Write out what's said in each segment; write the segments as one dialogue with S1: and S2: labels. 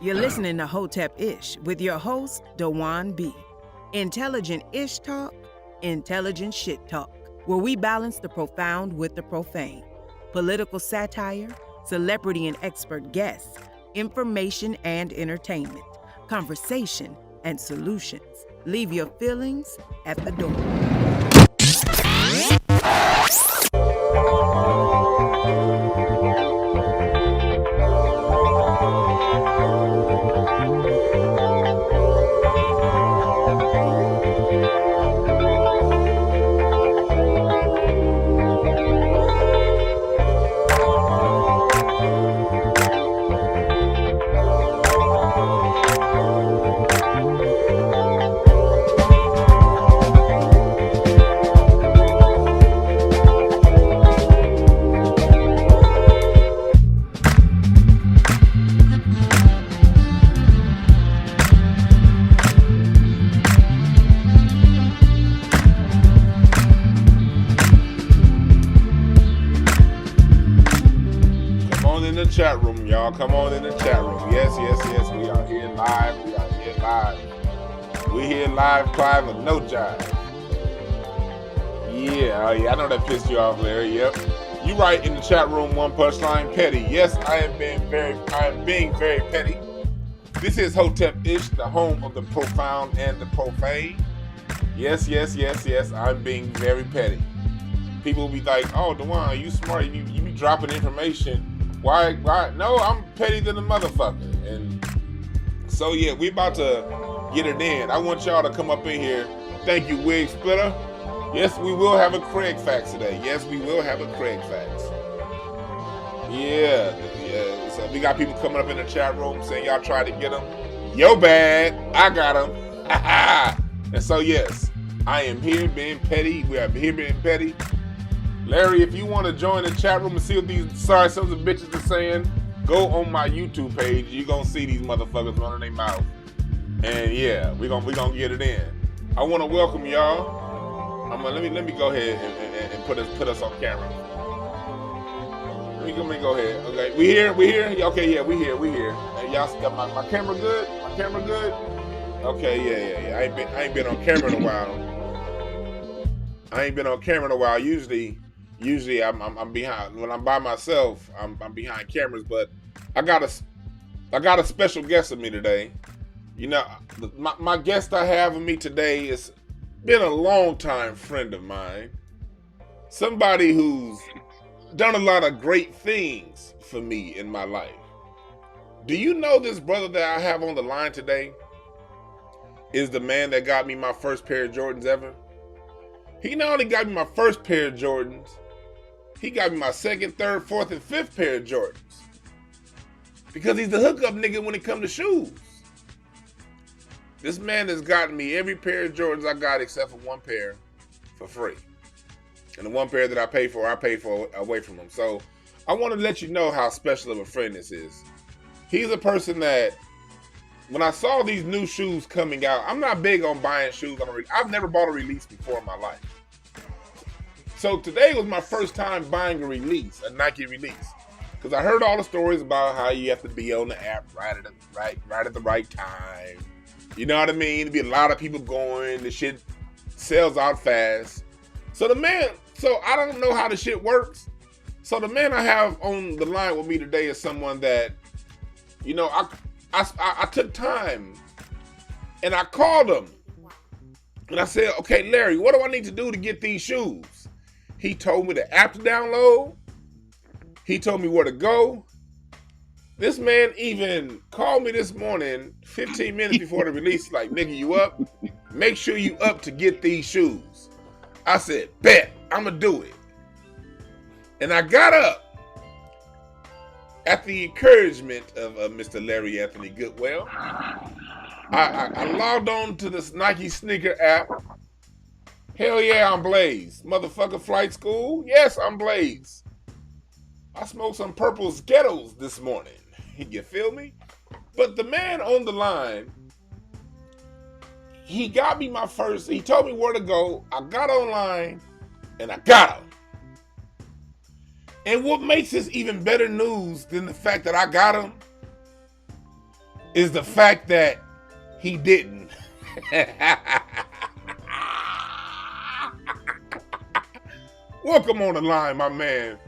S1: You're listening to Hotepish with your host, DwannBrown B. Intelligent ish talk, intelligent shit talk, where we balance the profound with the profane. Political satire, celebrity and expert guests, information and entertainment, conversation and solutions. Leave your feelings at the door.
S2: Chat room, y'all. Come on in the chat room. Yes. We are here live. We here live, Clive, with no jive. Yeah. I know that pissed you off, Larry. Yep. You right in the chat room. One punchline, petty. Yes, I am being very petty. This is Hotepish, the home of the profound and the profane. Yes. I'm being very petty. People will be like, "Oh, Dwann, you smart. You be dropping information." Why? No, I'm petty than a motherfucker. And so, yeah, we about to get it in. I want y'all to come up in here. Thank you, Wig Splitter. Yes, we will have a Craig Facts today. Yes, we will have a Craig Facts. Yeah. So we got people coming up in the chat room saying y'all tried to get them. Yo, bad. I got them. And so, yes, I am here being petty. We are here being petty. Larry, if you want to join the chat room and see what these sorry sons of bitches are saying, go on my YouTube page. You're going to see these motherfuckers running their mouth. And yeah, we're gonna get it in. I want to welcome y'all. Let me go ahead and put us on camera. Let me go ahead. Okay, we here? Okay, yeah, we here. Hey, y'all got my camera good? My camera good? Okay, yeah. I ain't been on camera in a while. Usually I'm behind. When I'm by myself, I'm behind cameras. But I got a special guest with me today. You know, my guest I have with me today has been a long-time friend of mine. Somebody who's done a lot of great things for me in my life. Do you know this brother that I have on the line today is the man that got me my first pair of Jordans ever? He not only got me my first pair of Jordans, he got me my second, third, fourth, and fifth pair of Jordans. Because he's the hookup nigga when it comes to shoes. This man has gotten me every pair of Jordans I got except for one pair for free. And the one pair that I paid for away from him. So I want to let you know how special of a friend this is. He's a person that, when I saw these new shoes coming out, I'm not big on buying shoes. I've never bought a release before in my life. So today was my first time buying a Nike release. Because I heard all the stories about how you have to be on the app right at the right time. You know what I mean? There'd be a lot of people going. The shit sells out fast. So I don't know how the shit works. So the man I have on the line with me today is someone that, you know, I took time and I called him and I said, "Okay, Larry, what do I need to do to get these shoes?" He told me the app to download. He told me where to go. This man even called me this morning, 15 minutes before the release, like, "Nigga, you up? Make sure you up to get these shoes." I said, "Bet, I'ma do it." And I got up at the encouragement of Mr. Larry Anthony Goodwell. I logged on to this Nike sneaker app. Hell yeah, I'm Blaze. Motherfucker flight school? Yes, I'm Blaze. I smoked some purple Skittles this morning. You feel me? But the man on the line, he got me he told me where to go. I got online and I got him. And what makes this even better news than the fact that I got him is the fact that he didn't. Welcome on the line, my man,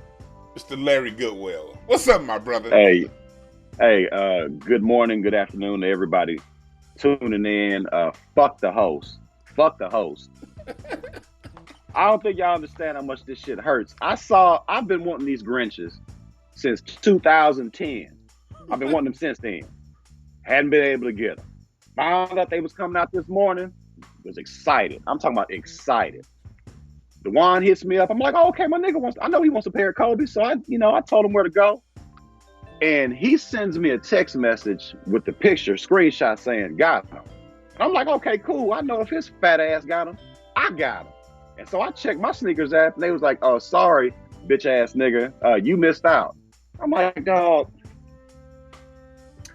S2: Mr. Larry Goodwell. What's up, my brother?
S3: Hey, good morning, good afternoon to everybody tuning in. Fuck the host. I don't think y'all understand how much this shit hurts. I've been wanting these Grinches since 2010. I've been wanting them since then. Hadn't been able to get them. Found out they was coming out this morning. Was excited. I'm talking about excited. DeWan hits me up. I'm like, oh, okay, my nigga I know he wants a pair of Kobe. So I told him where to go. And he sends me a text message with the picture, screenshot saying, got him. And I'm like, okay, cool. I know if his fat ass got him, I got him. And so I checked my sneakers app and they was like, oh, sorry, bitch ass nigga, you missed out. I'm like, dog,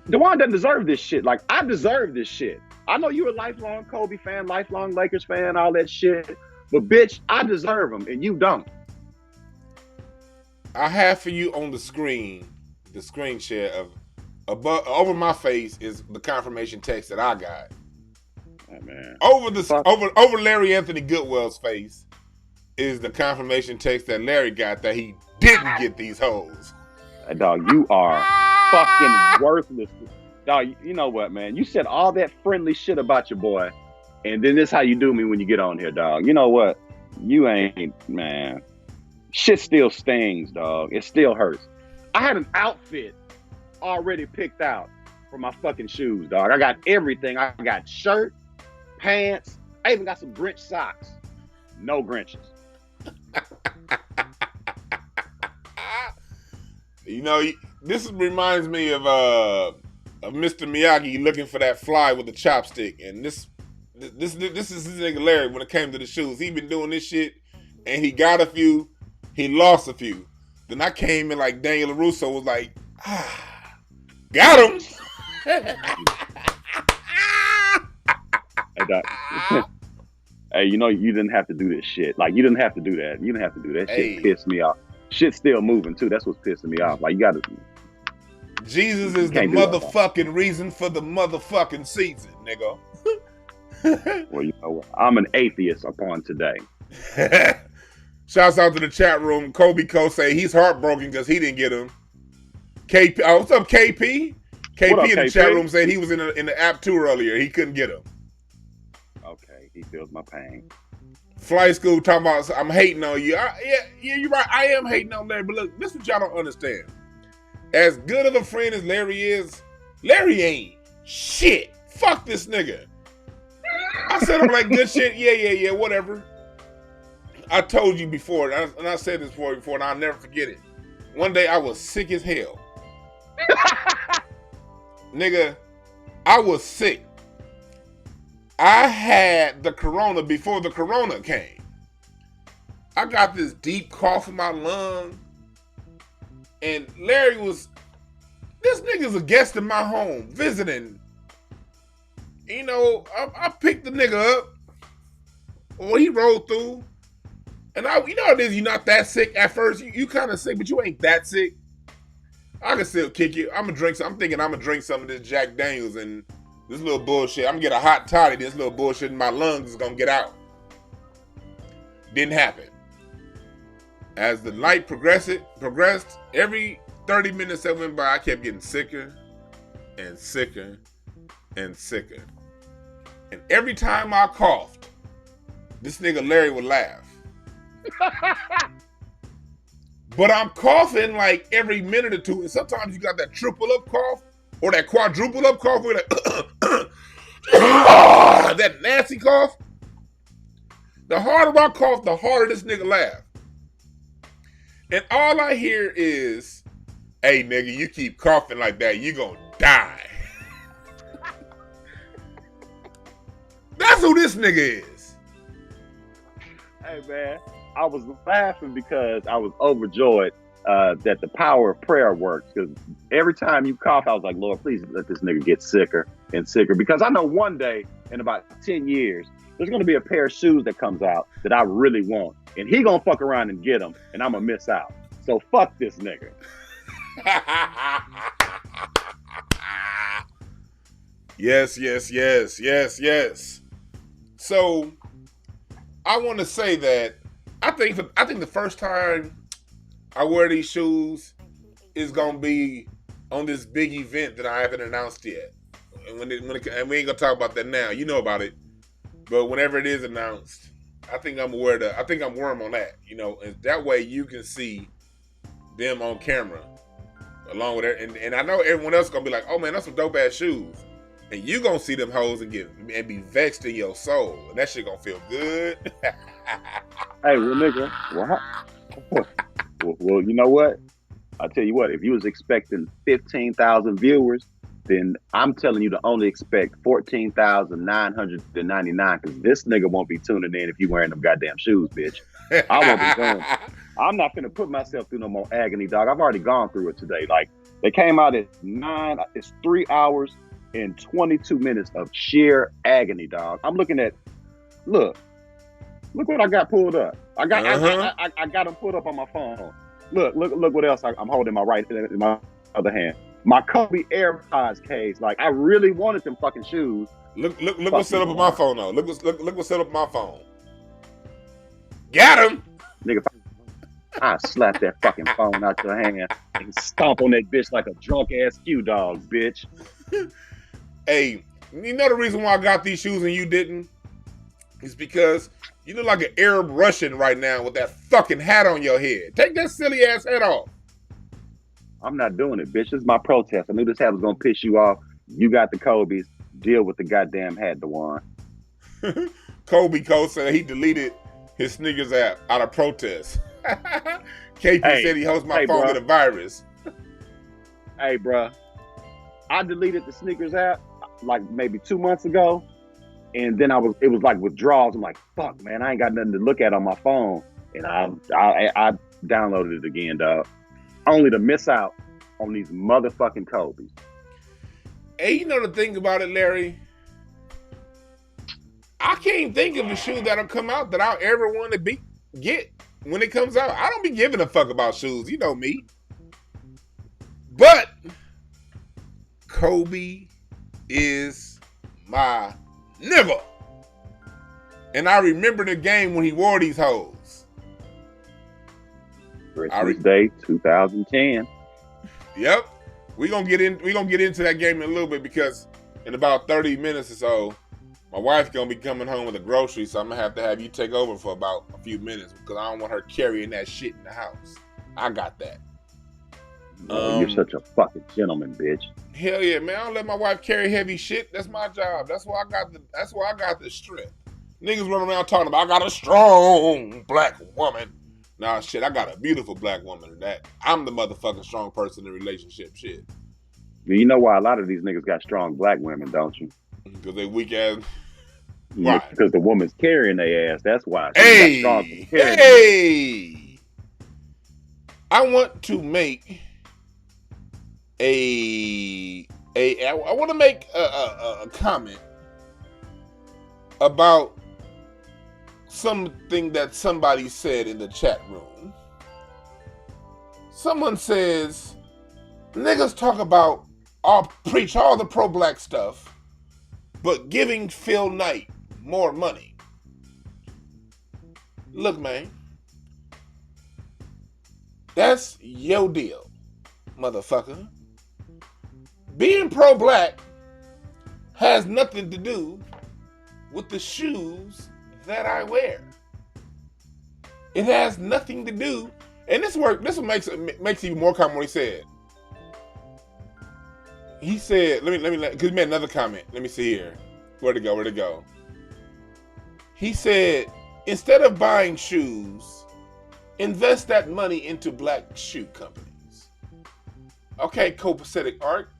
S3: DeWan doesn't deserve this shit. Like, I deserve this shit. I know you're a lifelong Kobe fan, lifelong Lakers fan, all that shit. But bitch, I deserve them and you don't.
S2: I have for you on the screen share of above over my face is the confirmation text that I got.
S3: Oh, man.
S2: Over Larry Anthony Goodwell's face is the confirmation text that Larry got that he didn't get these hoes.
S3: Hey, dog, you are fucking worthless. Dog, you know what, man? You said all that friendly shit about your boy, and then this how you do me when you get on here, dog. You know what? You ain't, man. Shit still stings, dog. It still hurts. I had an outfit already picked out for my fucking shoes, dog. I got everything. I got shirt, pants. I even got some Grinch socks. No Grinches.
S2: You know, this reminds me of Mr. Miyagi looking for that fly with the chopstick. And this is his nigga Larry when it came to the shoes. He been doing this shit, and he got a few, he lost a few. Then I came in like Daniel LaRusso was like, got him.
S3: Hey, you know, you didn't have to do this shit. Like, you didn't have to do that. You didn't have to do that.
S2: Hey.
S3: Shit pissed me off. Shit's still moving, too. That's what's pissing me off. Like, you got to...
S2: Jesus is the motherfucking reason for the motherfucking season, nigga.
S3: Well, you know what? I'm an atheist upon today.
S2: Shouts out to the chat room. Kobe Co say he's heartbroken because he didn't get him. KP, what's up, KP? KP
S3: up,
S2: in the
S3: KP?
S2: chat room said he was in the app tour earlier. He couldn't get him.
S3: Okay, he feels my pain.
S2: Flight School talking about, I'm hating on you. Yeah, you're right. I am hating on Larry. But look, this is what y'all don't understand. As good of a friend as Larry is, Larry ain't shit. Fuck this nigga. I said him like good shit. Yeah, whatever. I told you before, and I said this before, and I'll never forget it. One day I was sick as hell. Nigga, I was sick. I had the corona before the corona came. I got this deep cough in my lung. And Larry was, this nigga's a guest in my home, visiting. You know, I picked the nigga up when he rolled through. And you know how it is, you're not that sick at first. You kind of sick, but you ain't that sick. I can still kick it. I'm thinking I'm gonna drink some of this Jack Daniels and this little bullshit. I'm gonna get a hot toddy. This little bullshit in my lungs is gonna get out. Didn't happen. As the night progressed, every 30 minutes that went by, I kept getting sicker and sicker and sicker. And every time I coughed, this nigga Larry would laugh. But I'm coughing like every minute or two, and sometimes you got that triple up cough or that quadruple up cough where that nasty cough. The harder I cough, the harder this nigga laugh. And all I hear is, hey nigga, you keep coughing like that, you gonna die. That's who this nigga is.
S3: Hey man, I was laughing because I was overjoyed that the power of prayer works. Because every time you cough, I was like, Lord, please let this nigga get sicker and sicker. Because I know one day in about 10 years, there's going to be a pair of shoes that comes out that I really want. And he going to fuck around and get them. And I'm going to miss out. So fuck this nigga.
S2: Yes. So I want to say that I think the first time I wear these shoes is gonna be on this big event that I haven't announced yet. And and we ain't gonna talk about that now. You know about it. But whenever it is announced, I think I'm wear them on that. You know, and that way you can see them on camera along with it. And I know everyone else is gonna be like, oh man, that's some dope ass shoes. And you gonna see them hoes and be vexed in your soul. And that shit gonna feel good.
S3: Hey, well, nigga, well, you know what? I'll tell you what, if you was expecting 15,000 viewers, then I'm telling you to only expect 14,999 because this nigga won't be tuning in if you wearing them goddamn shoes, bitch. I won't be going. I'm not finna put myself through no more agony, dog. I've already gone through it today. Like, they came out at 9, it's 3 hours and 22 minutes of sheer agony, dog. I'm looking at, look what I got pulled up. I got them pulled up on my phone. Look what else I'm holding in my other hand. My Kobe AirPods case. Like, I really wanted them fucking shoes.
S2: Look what's set up on my phone though. Look what's set up on my phone. Got him!
S3: Nigga, I slap that fucking phone out your hand and stomp on that bitch like a drunk ass Q dog, bitch.
S2: Hey, you know the reason why I got these shoes and you didn't? It's because you look like an Arab Russian right now with that fucking hat on your head. Take that silly ass hat off.
S3: I'm not doing it, bitch. This is my protest. I knew this hat was gonna piss you off. You got the Kobe's. Deal with the goddamn hat, DeWan.
S2: Kobe Cole said he deleted his Snickers app out of protest. KP said he hosts my phone with a virus.
S3: Hey, bro. I deleted the Snickers app like maybe 2 months ago. And then it was like withdrawals. I'm like, fuck, man, I ain't got nothing to look at on my phone. And I downloaded it again, dog. Only to miss out on these motherfucking Kobe's.
S2: Hey, you know the thing about it, Larry? I can't think of a shoe that'll come out that I'll ever want to get when it comes out. I don't be giving a fuck about shoes. You know me. But Kobe is my nigga. And I remember the game when he wore these hoes.
S3: Christmas Day 2010.
S2: Yep. We're gonna get into that game in a little bit because in about 30 minutes or so, my wife's gonna be coming home with the groceries, so I'm gonna have you take over for about a few minutes because I don't want her carrying that shit in the house. I got that.
S3: You're such a fucking gentleman, bitch.
S2: Hell yeah, man! I don't let my wife carry heavy shit. That's my job. That's why I got the strength. Niggas running around talking about I got a strong black woman. Nah, shit, I got a beautiful black woman. That I'm the motherfucking strong person in relationship shit.
S3: You know why a lot of these niggas got strong black women, don't you?
S2: Because they weak ass. Why?
S3: Because the woman's carrying their ass. That's why.
S2: Hey. I want to make I want to make a comment about something that somebody said in the chat room. Someone says, niggas talk about preach all the pro-black stuff, but giving Phil Knight more money. Look, man, that's your deal, motherfucker. Being pro-black has nothing to do with the shoes that I wear. It has nothing to do, and this makes it even more common what he said. He said, let me, because he made another comment. Let me see here. Where'd it go? He said, instead of buying shoes, invest that money into black shoe companies. Okay, copacetic art,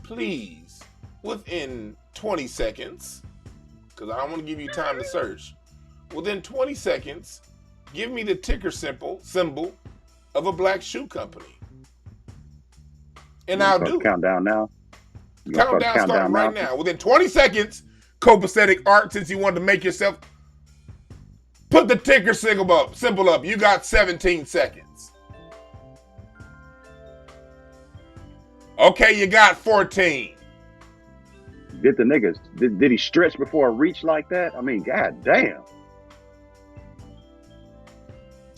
S2: please, within 20 seconds, because I don't want to give you time to search. Within 20 seconds, give me the ticker symbol of a black shoe company. And I'll do it.
S3: Countdown now.
S2: Countdown starting right now. Within 20 seconds, copacetic art, since you wanted to make yourself, put the ticker symbol up. You got 17 seconds. Okay, you got 14.
S3: Did the niggas, did he stretch before a reach like that? I mean, god damn.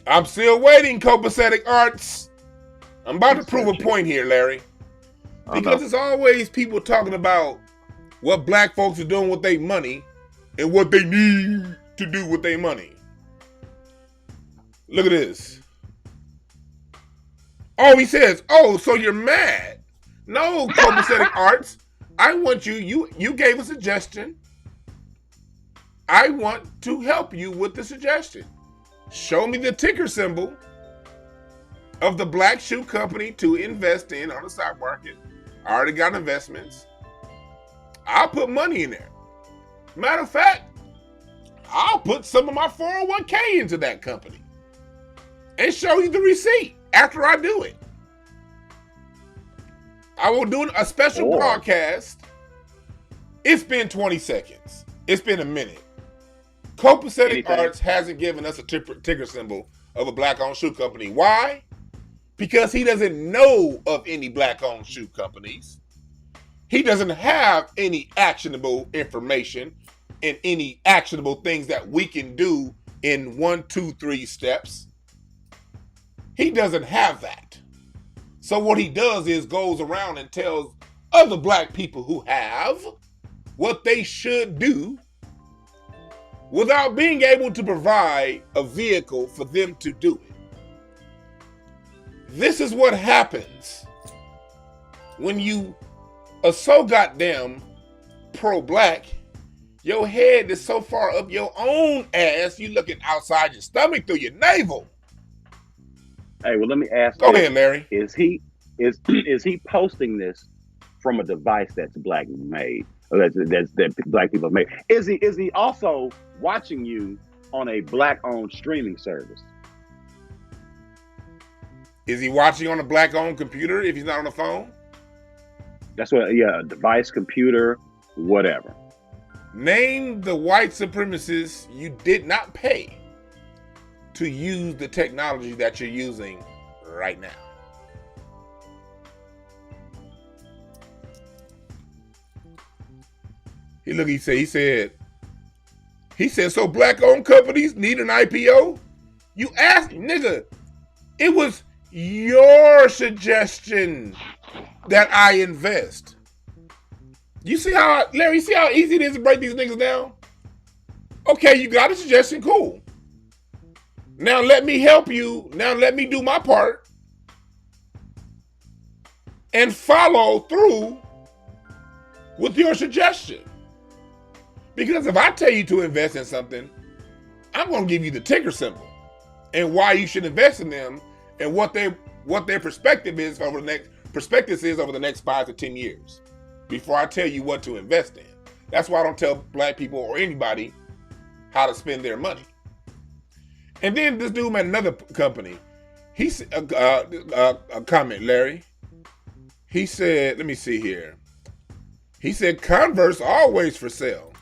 S2: I'm still waiting, copacetic arts. I'm about to prove a point here, Larry. Because it's always people talking about what black folks are doing with their money and what they need to do with their money. Look at this. Oh, he says, oh, so you're mad. No, copacetic arts. I want you gave a suggestion. I want to help you with the suggestion. Show me the ticker symbol of the black shoe company to invest in on the stock market. I already got investments. I'll put money in there. Matter of fact, I'll put some of my 401k into that company and show you the receipt after I do it. I will do a special broadcast. It's been 20 seconds. It's been a minute. Copacetic Arts hasn't given us a ticker symbol of a black-owned shoe company. Why? Because he doesn't know of any black-owned shoe companies. He doesn't have any actionable information and any actionable things that we can do in 1, 2, 3 steps. He doesn't have that. So what he does is goes around and tells other black people who have what they should do without being able to provide a vehicle for them to do it. This is what happens when you are so goddamn pro-black. Your head is so far up your own ass, you looking outside your stomach through your navel.
S3: Hey, well, let me ask.
S2: Go ahead, Larry.
S3: Is he posting this from a device that's black made? That black people have made. Is he also watching you on a black-owned streaming service?
S2: Is he watching on a black-owned computer if he's not on the phone?
S3: That's what, yeah, a device, computer, whatever.
S2: Name the white supremacists you did not pay to use the technology that you're using right now. He said, so black-owned companies need an IPO? You asked, nigga, it was your suggestion that I invest. You see how, Larry, see how easy it is to break these niggas down? Okay, you got a suggestion, cool. Now let me help you. Now let me do my part and follow through with your suggestion. Because if I tell you to invest in something, I'm going to give you the ticker symbol and why you should invest in them and what their perspective is over the next 5 to 10 years before I tell you what to invest in. That's why I don't tell black people or anybody how to spend their money. And then this dude at another company, he said a comment, Larry. He said, let me see here. He said Converse always for sale.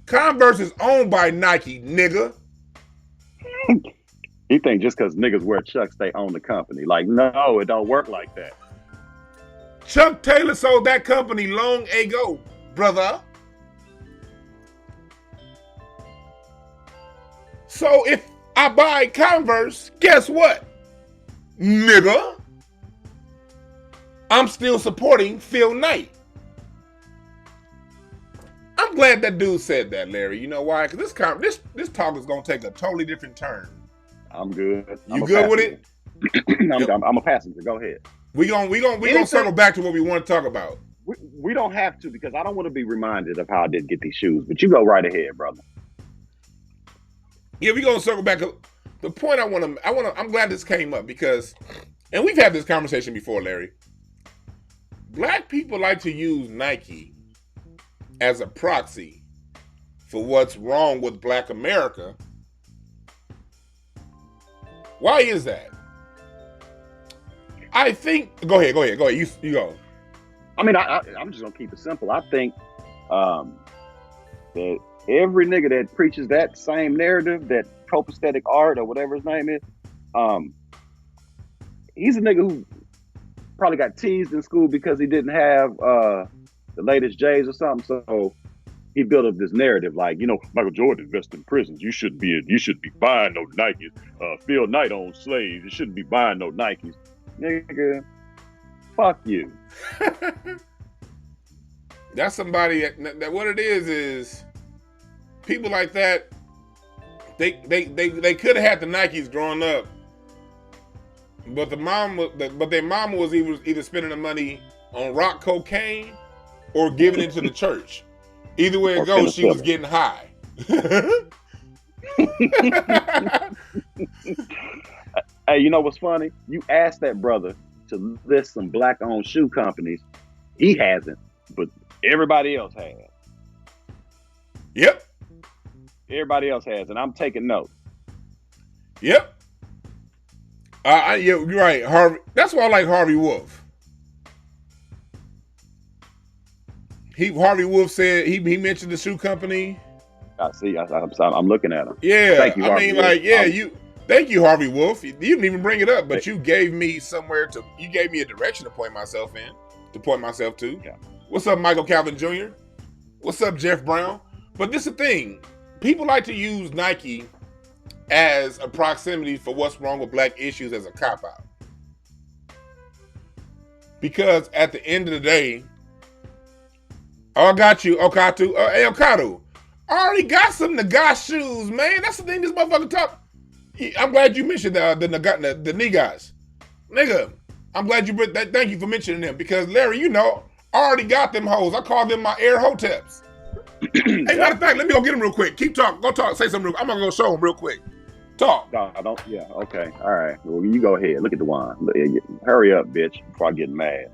S2: Converse is owned by Nike, nigga.
S3: You think just because niggas wear Chucks, they own the company. Like, no, it don't work like that.
S2: Chuck Taylor sold that company long ago, brother. So if I buy Converse, guess what, nigga? I'm still supporting Phil Knight. I'm glad that dude said that, Larry. You know why? Because this talk is gonna take a totally different turn.
S3: I'm good.
S2: You good with it?
S3: I'm a passenger. Go ahead.
S2: We gonna circle back to what we want to talk about.
S3: We don't have to, because I don't want to be reminded of how I did get these shoes. But you go right ahead, brother.
S2: Yeah, we gonna circle back. The point I'm glad this came up because, and we've had this conversation before, Larry. Black people like to use Nike as a proxy for what's wrong with Black America. Why is that? I think. Go ahead. You go.
S3: I mean, I'm just gonna keep it simple. I think that every nigga that preaches that same narrative, that copacetic art or whatever his name is, he's a nigga who probably got teased in school because he didn't have the latest J's or something. So he built up this narrative like, Michael Jordan invested in prisons. You shouldn't be buying no Nikes. Phil Knight owns slaves. You shouldn't be buying no Nikes. Nigga, fuck you.
S2: That's somebody that what it is people like that. They could have had the Nikes growing up, but their mama was either spending the money on rock cocaine or giving it to the church. Either way it goes, she was getting high.
S3: Hey, you know what's funny? You asked that brother to list some black-owned shoe companies. He hasn't, but everybody else has.
S2: Yep.
S3: Everybody else has, and I'm taking note.
S2: Yep. Yeah, you're right, Harvey. That's why I like Harvey Wolf. Harvey Wolf said he mentioned the shoe company.
S3: I see. I'm looking at him.
S2: Yeah,
S3: thank you, Harvey Wolf.
S2: Thank you, Harvey Wolf. You didn't even bring it up, but you gave me you gave me a direction to point myself to.
S3: Yeah.
S2: What's up, Michael Calvin Jr.? What's up, Jeff Brown? But this is the thing. People like to use Nike as a proximity for what's wrong with black issues as a cop-out. Because at the end of the day, I got you, Okatu. Hey, Okatu. I already got some Nagas shoes, man. That's the thing this motherfucker talk. I'm glad you mentioned the Nagas. Nigga, I'm glad you brought that. Thank you for mentioning them. Because, Larry, I already got them hoes. I call them my Air Hoteps. Hey, matter of fact, let me go get them real quick. Keep talking. Go talk. Say something real quick. I'm going to go show them real quick. Talk.
S3: No, I don't. Yeah, okay. All right. Well, you go ahead. Look at DeWan. Hurry up, bitch, before I get mad.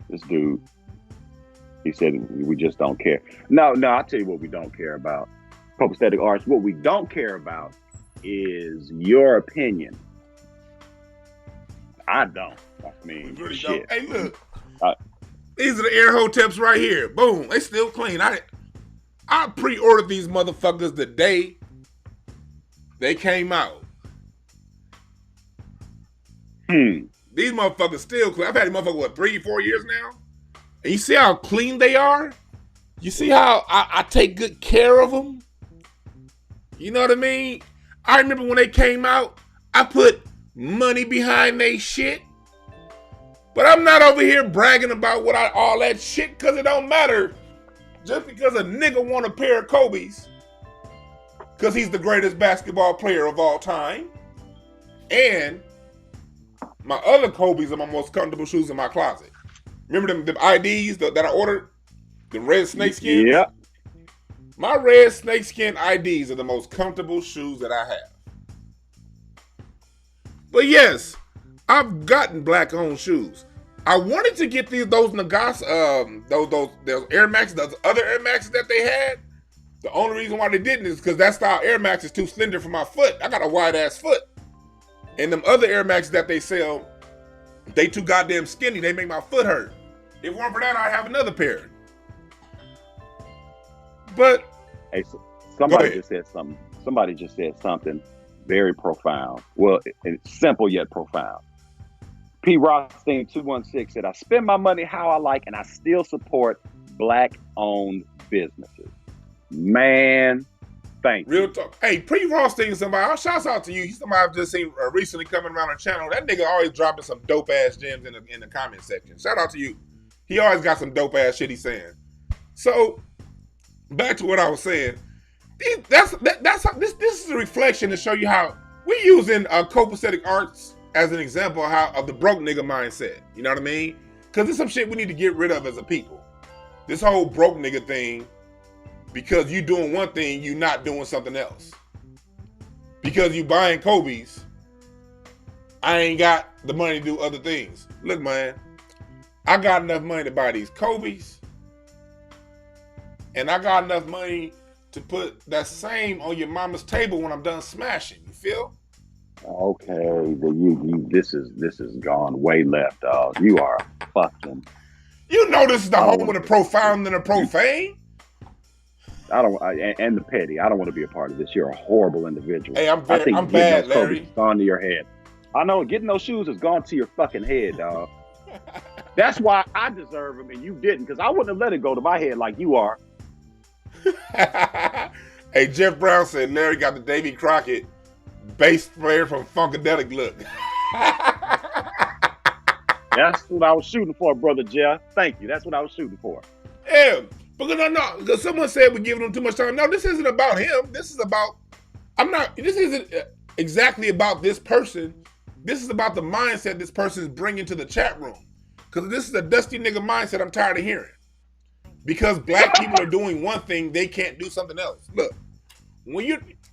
S3: This dude, he said we just don't care. No, I'll tell you what we don't care about. Copacetic arts. What we don't care about is your opinion. I don't. I mean,
S2: really
S3: shit.
S2: Don't. Hey, look. These are the Air Hoteps right here. Boom. They still clean. I pre-ordered these motherfuckers the day they came out. These motherfuckers still clean. I've had these motherfuckers, 3-4 years now? And you see how clean they are? You see how I take good care of them? You know what I mean? I remember when they came out, I put money behind they shit. But I'm not over here bragging about all that shit, because it don't matter. Just because a nigga want a pair of Kobe's, because he's the greatest basketball player of all time, and my other Kobe's are my most comfortable shoes in my closet. Remember them IDs that I ordered? The red snakeskin?
S3: Yep.
S2: My red snakeskin IDs are the most comfortable shoes that I have. But yes, I've gotten black-owned shoes. I wanted to get those Nagas, those Air Max, those other Air Maxes that they had. The only reason why they didn't is because that style Air Max is too slender for my foot. I got a wide-ass foot. And them other Air Maxes that they sell, they too goddamn skinny. They make my foot hurt. If it weren't for that, I'd have another pair. But
S3: hey, somebody just said something. Somebody just said something very profound. Well, it's simple yet profound. P. Rothstein 216 said, "I spend my money how I like, and I still support black-owned businesses." Man, thank you.
S2: Real talk. Hey, P. Rothstein, somebody. Shouts out to you. He's somebody I've just seen recently coming around the channel. That nigga always dropping some dope ass gems in the comment section. Shout out to you. He always got some dope ass shit he's saying. So back to what I was saying. This is a reflection to show you how we're using copacetic arts as an example of the broke nigga mindset. You know what I mean? Because there's some shit we need to get rid of as a people. This whole broke nigga thing, because you doing one thing, you not doing something else. Because you buying Kobe's, I ain't got the money to do other things. Look, man, I got enough money to buy these Kobe's, and I got enough money to put that same on your mama's table when I'm done smashing. You feel?
S3: Okay, this is gone way left, dog. You are fucking.
S2: You know this is the home of the profound and the profane.
S3: And the petty. I don't want to be a part of this. You're a horrible individual.
S2: Hey, I'm bad, Larry.
S3: Gone to your head. I know. Getting those shoes has gone to your fucking head, dog. That's why I deserve him and you didn't, because I wouldn't have let it go to my head like you are.
S2: Hey, Jeff Brown said Larry got the Davy Crockett bass player from Funkadelic look.
S3: That's what I was shooting for, brother Jeff. Thank you. That's what I was shooting for.
S2: Yeah, because someone said we're giving him too much time. No, this isn't about him. This isn't exactly about this person. This is about the mindset this person is bringing to the chat room. Because this is a dusty nigga mindset I'm tired of hearing. Because black people are doing one thing, they can't do something else. Look,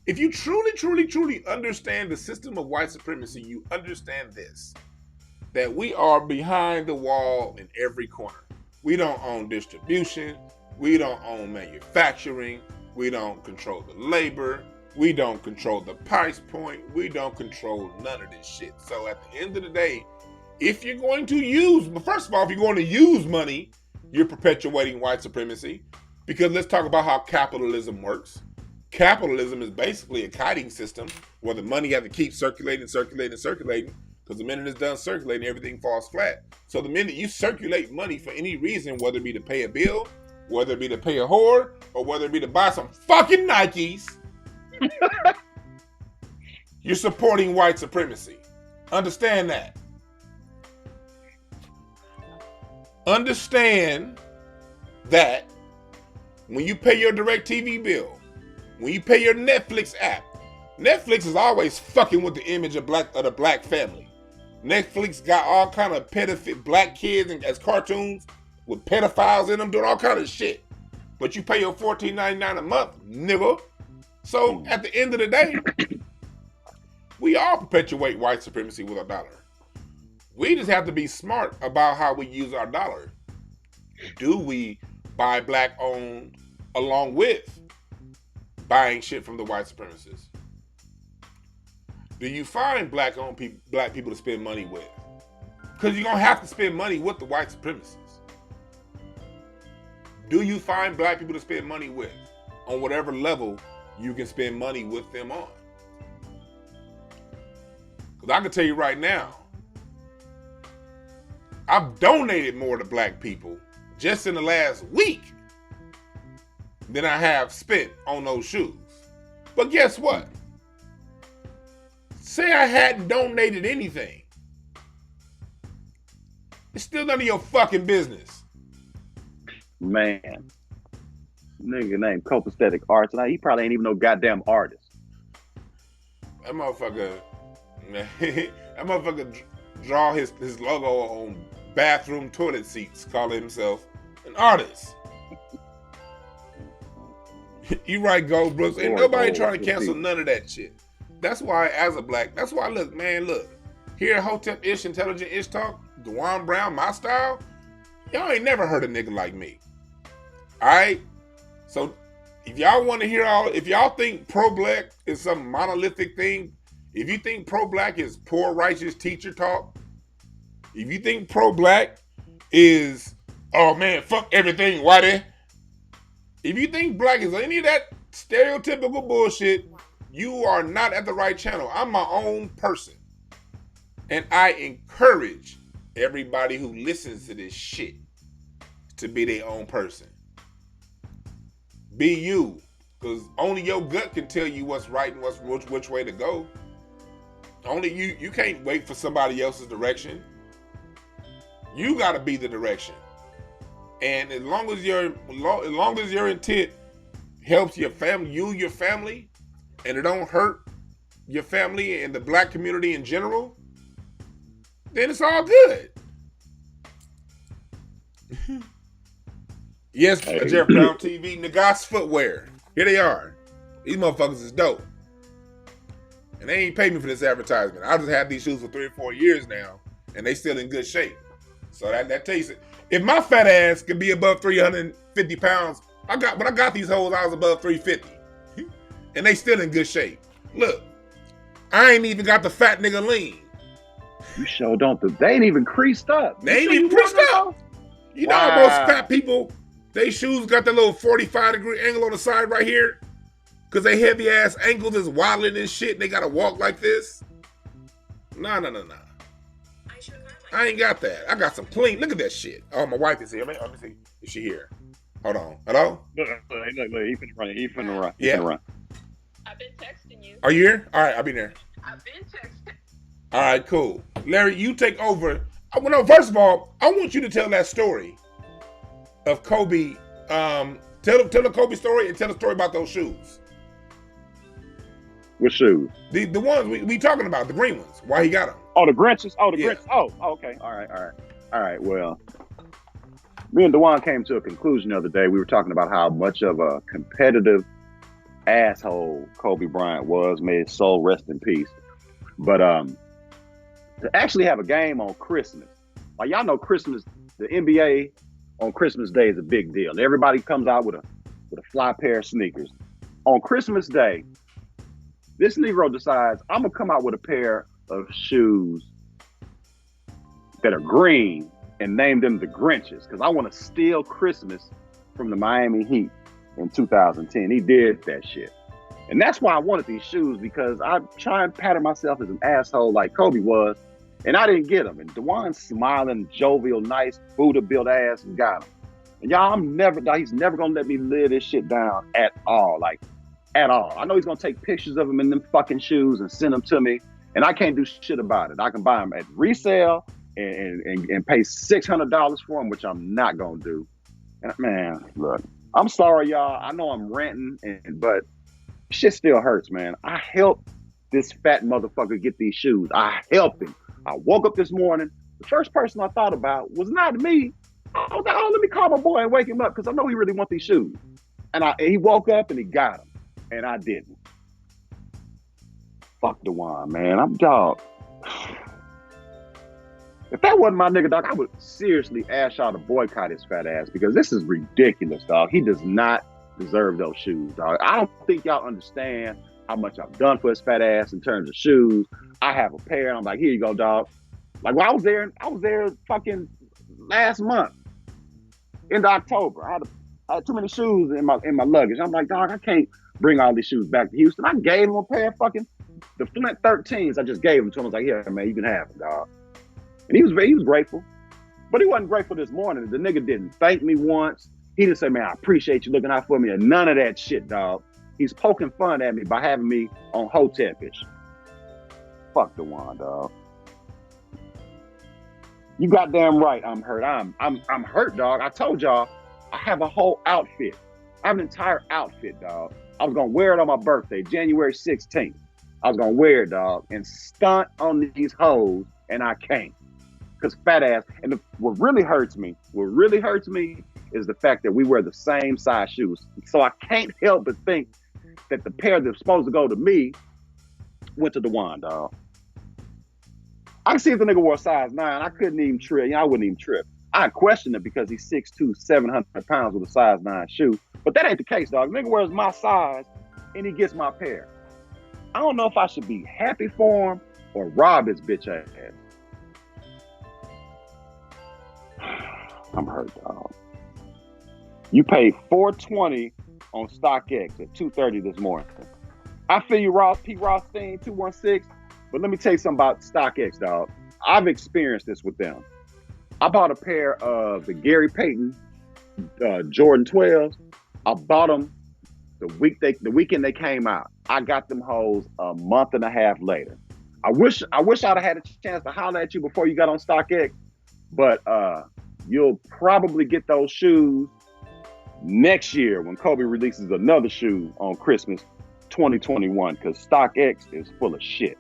S2: if you truly understand the system of white supremacy, you understand this. That we are behind the wall in every corner. We don't own distribution. We don't own manufacturing. We don't control the labor. We don't control the price point. We don't control none of this shit. So at the end of the day, if you're going to use, first of all, if you're going to use money, you're perpetuating white supremacy. Because let's talk about how capitalism works. Capitalism is basically a kiting system where the money has to keep circulating. Because the minute it's done circulating, everything falls flat. So the minute you circulate money for any reason, whether it be to pay a bill, whether it be to pay a whore, or whether it be to buy some fucking Nikes, you're supporting white supremacy. Understand that. Understand that when you pay your DirecTV bill, when you pay your Netflix app, Netflix is always fucking with the image of the black family. Netflix got all kind of pedophile black kids as cartoons with pedophiles in them doing all kind of shit. But you pay your $14.99 a month, nigga. So at the end of the day, we all perpetuate white supremacy with a dollar. We just have to be smart about how we use our dollar. Do we buy black owned along with buying shit from the white supremacists? Do you find black people to spend money with? Because you're going to have to spend money with the white supremacists. Do you find black people to spend money with on whatever level you can spend money with them on? Because I can tell you right now, I've donated more to black people just in the last week than I have spent on those shoes. But guess what? Say I hadn't donated anything. It's still none of your fucking business.
S3: Man. Nigga named Copacetic Arts. Now he probably ain't even no goddamn artist.
S2: That motherfucker draw his logo on bathroom toilet seats, calling himself an artist. You right, Gold Brooks. Ain't nobody trying to cancel none of that shit. That's why, look, here at Hotepish, Intelligent Ish Talk, DwannBrown, my style, y'all ain't never heard a nigga like me. Alright? So, if y'all want to hear if y'all think pro-black is some monolithic thing, if you think pro-black is poor, righteous teacher talk, if you think pro-black is, oh man, fuck everything, whitey. If you think black is any of that stereotypical bullshit, you are not at the right channel. I'm my own person. And I encourage everybody who listens to this shit to be their own person. Be you. Because only your gut can tell you what's right and which way to go. Only you can't wait for somebody else's direction. You gotta be the direction. And as long as your intent helps your family, and it don't hurt your family and the black community in general, then it's all good. Yes, Jeff Brown TV, Nagas Footwear. Here they are. These motherfuckers is dope. And they ain't paid me for this advertisement. I just had these shoes for 3 or 4 years now, and they still in good shape. So that takes it. If my fat ass could be above 350 pounds, I got these hoes, I was above 350. And they still in good shape. Look, I ain't even got the fat nigga lean.
S3: You sure don't. They ain't even creased up.
S2: They ain't even creased up. You know how most fat people, they shoes got that little 45-degree angle on the side right here? Because they heavy ass ankles is waddling and shit and they gotta walk like this? Nah. I sure got my I ain't got that. I got some clean. Look at that shit. Oh, my wife is here. Let me see. Is she here? Hold on. Hello?
S3: Look, he finna run. He finna run.
S2: Yeah.
S3: Finna run.
S4: I've been texting you.
S2: Are you here? All right, I'll be there.
S4: I've been texting.
S2: All right, cool. Larry, you take over. No, first of all, I want you to tell that story of Kobe. Tell the Kobe story and tell the story about those shoes.
S3: What shoes?
S2: The ones we talking about, the green ones. Why he got them?
S3: Oh, the Grinches. Oh, the
S2: Yeah.
S3: Grinches. Oh, okay. All right. Well, me and DeJuan came to a conclusion the other day. We were talking about how much of a competitive asshole Kobe Bryant was. May his soul rest in peace. But to actually have a game on Christmas, like y'all know, Christmas, the NBA on Christmas Day is a big deal. Everybody comes out with a fly pair of sneakers. On Christmas Day, this Negro decides, I'm gonna come out with a pair of shoes that are green and name them the Grinches because I want to steal Christmas from the Miami Heat in 2010. He did that shit. And that's why I wanted these shoes, because I try and pattern myself as an asshole like Kobe was, and I didn't get them. And DeJuan's smiling, jovial, nice, Buddha-built ass and got them. And y'all, he's never gonna let me live this shit down at all. Like, at all. I know he's gonna take pictures of them in them fucking shoes and send them to me, and I can't do shit about it. I can buy them at resale and pay $600 for them, which I'm not gonna do. And man, look, I'm sorry, y'all. I know I'm ranting, but shit still hurts, man. I helped this fat motherfucker get these shoes. I helped him. I woke up this morning. The first person I thought about was not me. I was like, oh, let me call my boy and wake him up because I know he really wants these shoes. And he woke up and he got them. And I didn't. Fuck DeJuan, man. I'm dog. If that wasn't my nigga, dog, I would seriously ask y'all to boycott his fat ass because this is ridiculous, dog. He does not deserve those shoes, dog. I don't think y'all understand how much I've done for his fat ass in terms of shoes. I have a pair. And I'm like, here you go, dog. Like when I was there fucking last month, into October. I had too many shoes in my luggage. I'm like, dog, I can't bring all these shoes back to Houston. I gave him a pair of fucking the Flint 13s. I just gave them to him. I was like, yeah, man, you can have them, dog. And he was grateful. But he wasn't grateful this morning. The nigga didn't thank me once. He didn't say, man, I appreciate you looking out for me, and none of that shit, dog. He's poking fun at me by having me on Hotepish. Fuck DeJuan, dog. You goddamn right I'm hurt. I'm hurt, dog. I told y'all I have a whole outfit. I have an entire outfit, dog. I was gonna wear it on my birthday, January 16th. I was gonna wear it, dog, and stunt on these hoes, and I can't. Cause fat ass. And what really hurts me is the fact that we wear the same size shoes. So I can't help but think that the pair that's supposed to go to me went to DeJuan, dog. I can see if the nigga wore a size 9, I couldn't even trip. I wouldn't even trip. I'd question it because he's 6'2", 700 pounds with a size 9 shoe. But that ain't the case, dog. The nigga wears my size and he gets my pair. I don't know if I should be happy for him or rob his bitch ass. I'm hurt, dog. You paid $420 on StockX at 2:30 this morning. I feel you, Pete Rothstein, 216. But let me tell you something about StockX, dog. I've experienced this with them. I bought a pair of the Gary Payton Jordan 12s. I bought them the weekend they came out. I got them hoes a month and a half later. I wish I'd have had a chance to holler at you before you got on StockX, but you'll probably get those shoes next year when Kobe releases another shoe on Christmas 2021, because StockX is full of shit.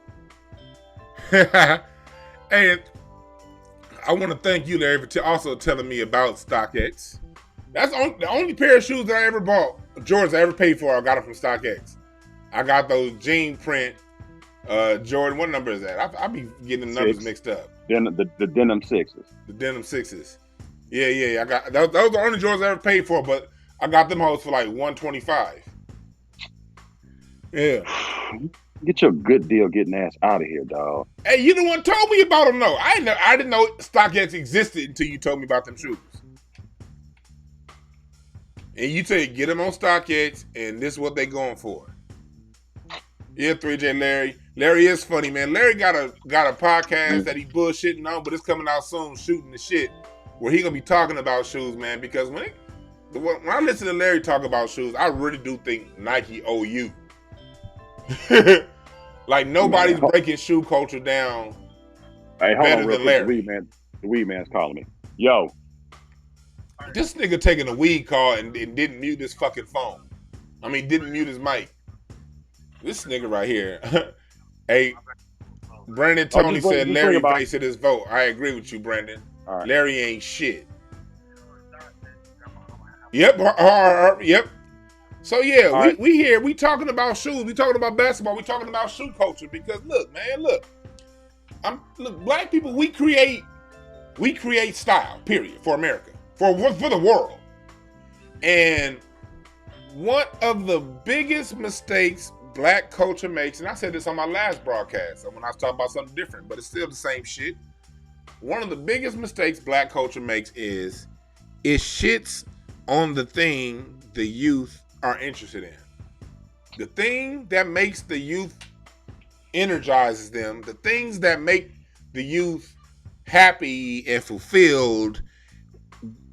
S2: And I want to thank you, Larry, for also telling me about StockX. That's the only pair of shoes that I ever bought, Jordans I ever paid for. I got them from StockX. I got those jean print Jordan. What number is that? I be getting the numbers mixed up.
S3: The denim 6s.
S2: The denim 6s. Yeah. I got those are the only Jordans I ever paid for, but I got them hoes for like $125. Yeah.
S3: Get your good deal getting ass out of here, dog.
S2: Hey, you the one told me about them, though. I didn't know StockX existed until you told me about them shoes. And you tell you, get them on StockX, and this is what they going for. Yeah, 3J Larry. Larry is funny, man. Larry got a podcast that he bullshitting on, but it's coming out soon, shooting the shit, where he gonna be talking about shoes, man. Because when I listen to Larry talk about shoes, I really do think Nike owe you. Like nobody's breaking shoe culture down.
S3: Hey, hold
S2: better
S3: on, real
S2: than
S3: quick.
S2: Larry.
S3: The weed man's calling me. Yo,
S2: This nigga taking a weed call and didn't mute his fucking phone. I mean, didn't mute his mic. This nigga right here. Hey, Brandon Tony said Larry wasted his vote. I agree with you, Brandon.
S3: All right.
S2: Larry ain't shit. Yep. Yep. So yeah,
S3: right.
S2: we here. We talking about shoes. We talking about basketball. We talking about shoe culture because look, man, look. Black people. We create style. Period. For America. For the world. And one of the biggest mistakes Black culture makes, and I said this on my last broadcast when I was talking about something different, but it's still the same shit. One of the biggest mistakes Black culture makes is it shits on the thing the youth are interested in. The thing that makes the youth energizes them, the things that make the youth happy and fulfilled.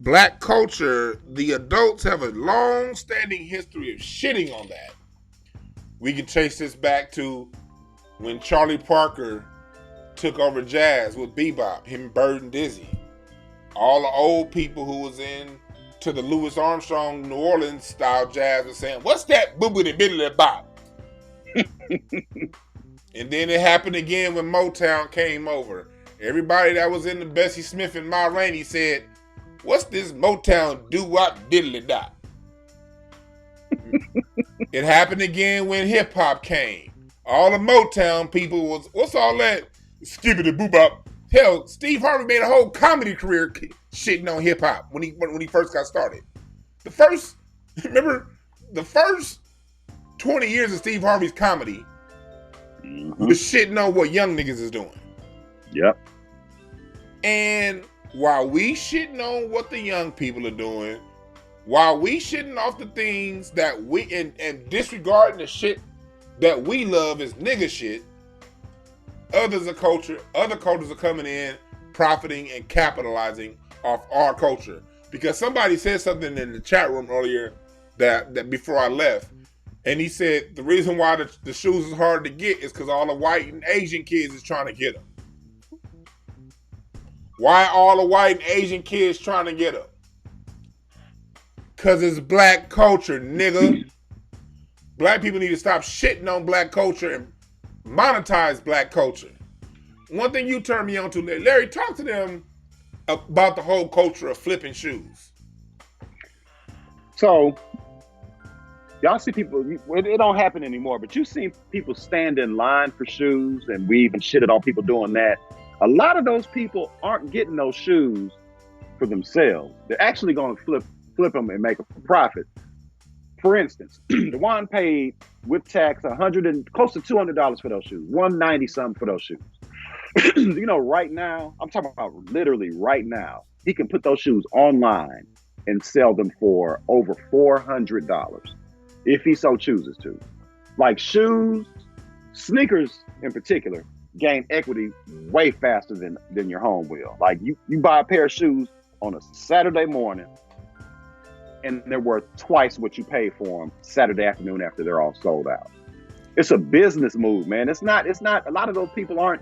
S2: Black culture, the adults have a long-standing history of shitting on that. We can trace this back to when Charlie Parker took over jazz with bebop, him, Bird, and Dizzy. All the old people who was in to the Louis Armstrong New Orleans style jazz were saying, "What's that boobity biddly bop?" And then it happened again when Motown came over. Everybody that was in the Bessie Smith and Ma Rainey said, "What's this Motown doo-wop diddly dot?" It happened again when hip hop came. All the Motown people was, "What's all that skibbity boop-bop?" Hell, Steve Harvey made a whole comedy career shitting on hip hop when he first got started. Remember the first 20 years of Steve Harvey's comedy was shitting on what young niggas is doing.
S3: Yep.
S2: And while we shitting on what the young people are doing, while we shitting off the things that we and disregarding the shit that we love as nigga shit, other cultures are coming in, profiting and capitalizing off our culture. Because somebody said something in the chat room earlier that before I left, and he said the reason why the shoes is hard to get is because all the white and Asian kids is trying to get them. Why all the white and Asian kids trying to get them? Because it's Black culture, nigga. Black people need to stop shitting on Black culture and monetize Black culture. One thing you turned me on to, Larry, talk to them about the whole culture of flipping shoes.
S3: So, y'all see people, it don't happen anymore, but you see people stand in line for shoes, and we even shitted on people doing that. A lot of those people aren't getting those shoes for themselves. They're actually going to flip them and make a profit. For instance, DeWan paid with tax close to $200 for those shoes, $190 something for those shoes. You know, right now, I'm talking about literally right now, he can put those shoes online and sell them for over $400 if he so chooses to. Like shoes, sneakers in particular, gain equity way faster than your home will. Like you buy a pair of shoes on a Saturday morning and they're worth twice what you pay for them Saturday afternoon after they're all sold out. It's a business move, man. It's not, a lot of those people aren't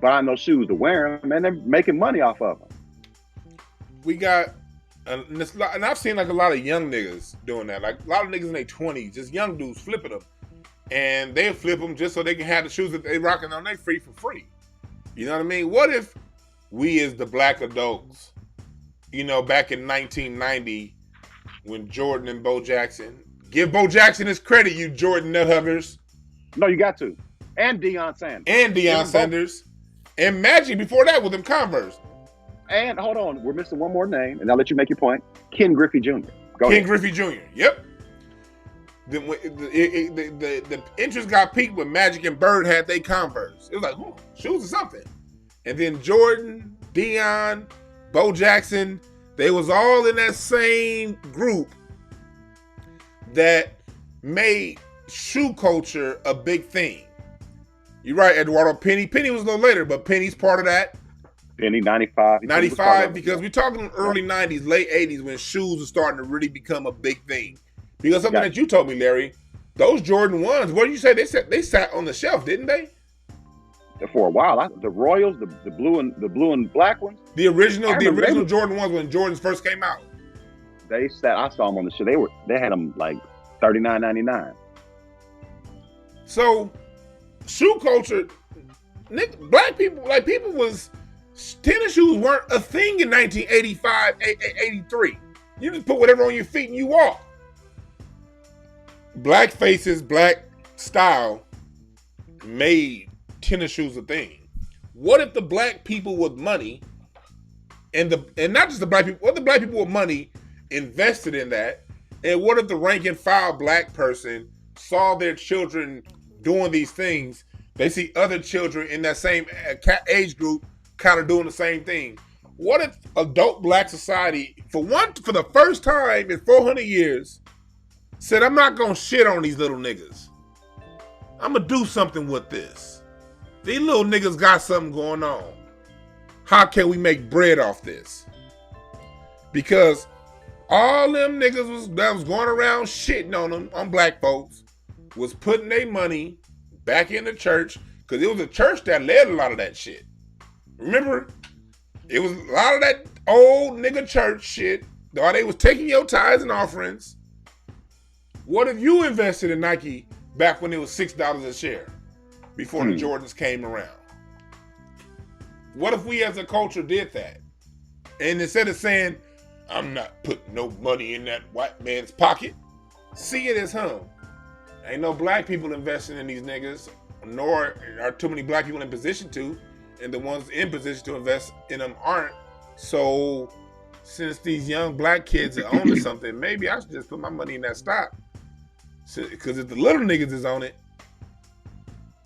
S3: buying those shoes to wear them, man. They're making money off of them.
S2: We got, and I've seen like a lot of young niggas doing that. Like a lot of niggas in their 20s, just young dudes flipping them. And they flip them just so they can have the shoes that they rocking on their feet for free. You know what I mean? What if we as the Black adults, you know, back in 1990, when Jordan and Bo Jackson, give Bo Jackson his credit, you Jordan nut huggers.
S3: No, you got to. And Deion Sanders. And Magic before that with them Converse. And hold on, we're missing one more name, and I'll let you make your point. Ken Griffey Jr.
S2: Ken Griffey Jr. Yep. The interest got peaked when Magic and Bird had they Converse. It was like, shoes or something. And then Jordan, Deion, Bo Jackson, they was all in that same group that made shoe culture a big thing. You're right, Eduardo. Penny was a little later, but Penny's part of that.
S3: Penny 95.
S2: 95, because we're talking early 90s, late 80s, when shoes were starting to really become a big thing. Because something that you told me, Larry, those Jordan 1s, what did you say? They sat on the shelf, didn't they?
S3: For a while, the Royals, the blue and black ones.
S2: The original Jordan 1s when Jordans first came out.
S3: They sat. I saw them on the show. They had them like $39.99.
S2: So, shoe culture, black people, tennis shoes weren't a thing in 1985, 83. You just put whatever on your feet and you walk. Black faces, black style made tennis shoes a thing. What if the black people with money and not just the black people, what if the black people with money invested in that? And what if the rank and file black person saw their children doing these things? They see other children in that same age group kind of doing the same thing. What if adult black society, for the first time in 400 years, said, I'm not going to shit on these little niggas. I'm going to do something with this. These little niggas got something going on. How can we make bread off this? Because all them niggas that was going around shitting on them, on black folks, was putting their money back in the church, because it was a church that led a lot of that shit. Remember, it was a lot of that old nigga church shit, while they was taking your tithes and offerings. What if you invested in Nike back when it was $6 a share, before the Jordans came around? What if we as a culture did that? And instead of saying, I'm not putting no money in that white man's pocket, see it as home. Ain't no black people investing in these niggas, nor are too many black people in position to, and the ones in position to invest in them aren't. So since these young black kids are owning something, maybe I should just put my money in that stock. Because if the little niggas is on it,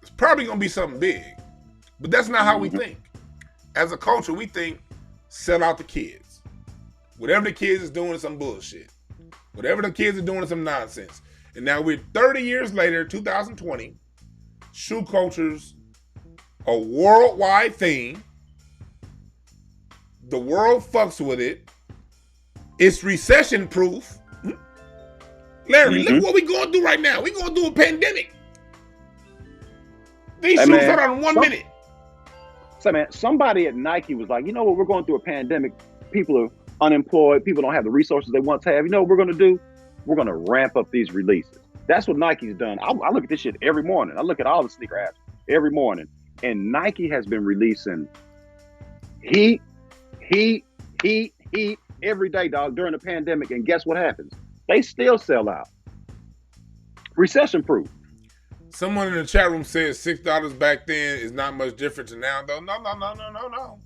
S2: it's probably going to be something big. But that's not how we think. As a culture, we think, sell out the kids. Whatever the kids is doing is some bullshit. Whatever the kids are doing is some nonsense. And now we're 30 years later, 2020, shoe culture's a worldwide thing. The world fucks with it. It's recession proof. Larry, look what we going through right now. We going through a pandemic. These shoes are on 1 minute.
S3: So man, somebody at Nike was like, you know what, we're going through a pandemic. People are unemployed. People don't have the resources they once have. You know what we're going to do? We're going to ramp up these releases. That's what Nike's done. I look at this shit every morning. I look at all the sneaker apps every morning. And Nike has been releasing heat every day, dog, during the pandemic. And guess what happens? They still sell out. Recession proof.
S2: Someone in the chat room says $6 back then is not much different to now, though. No.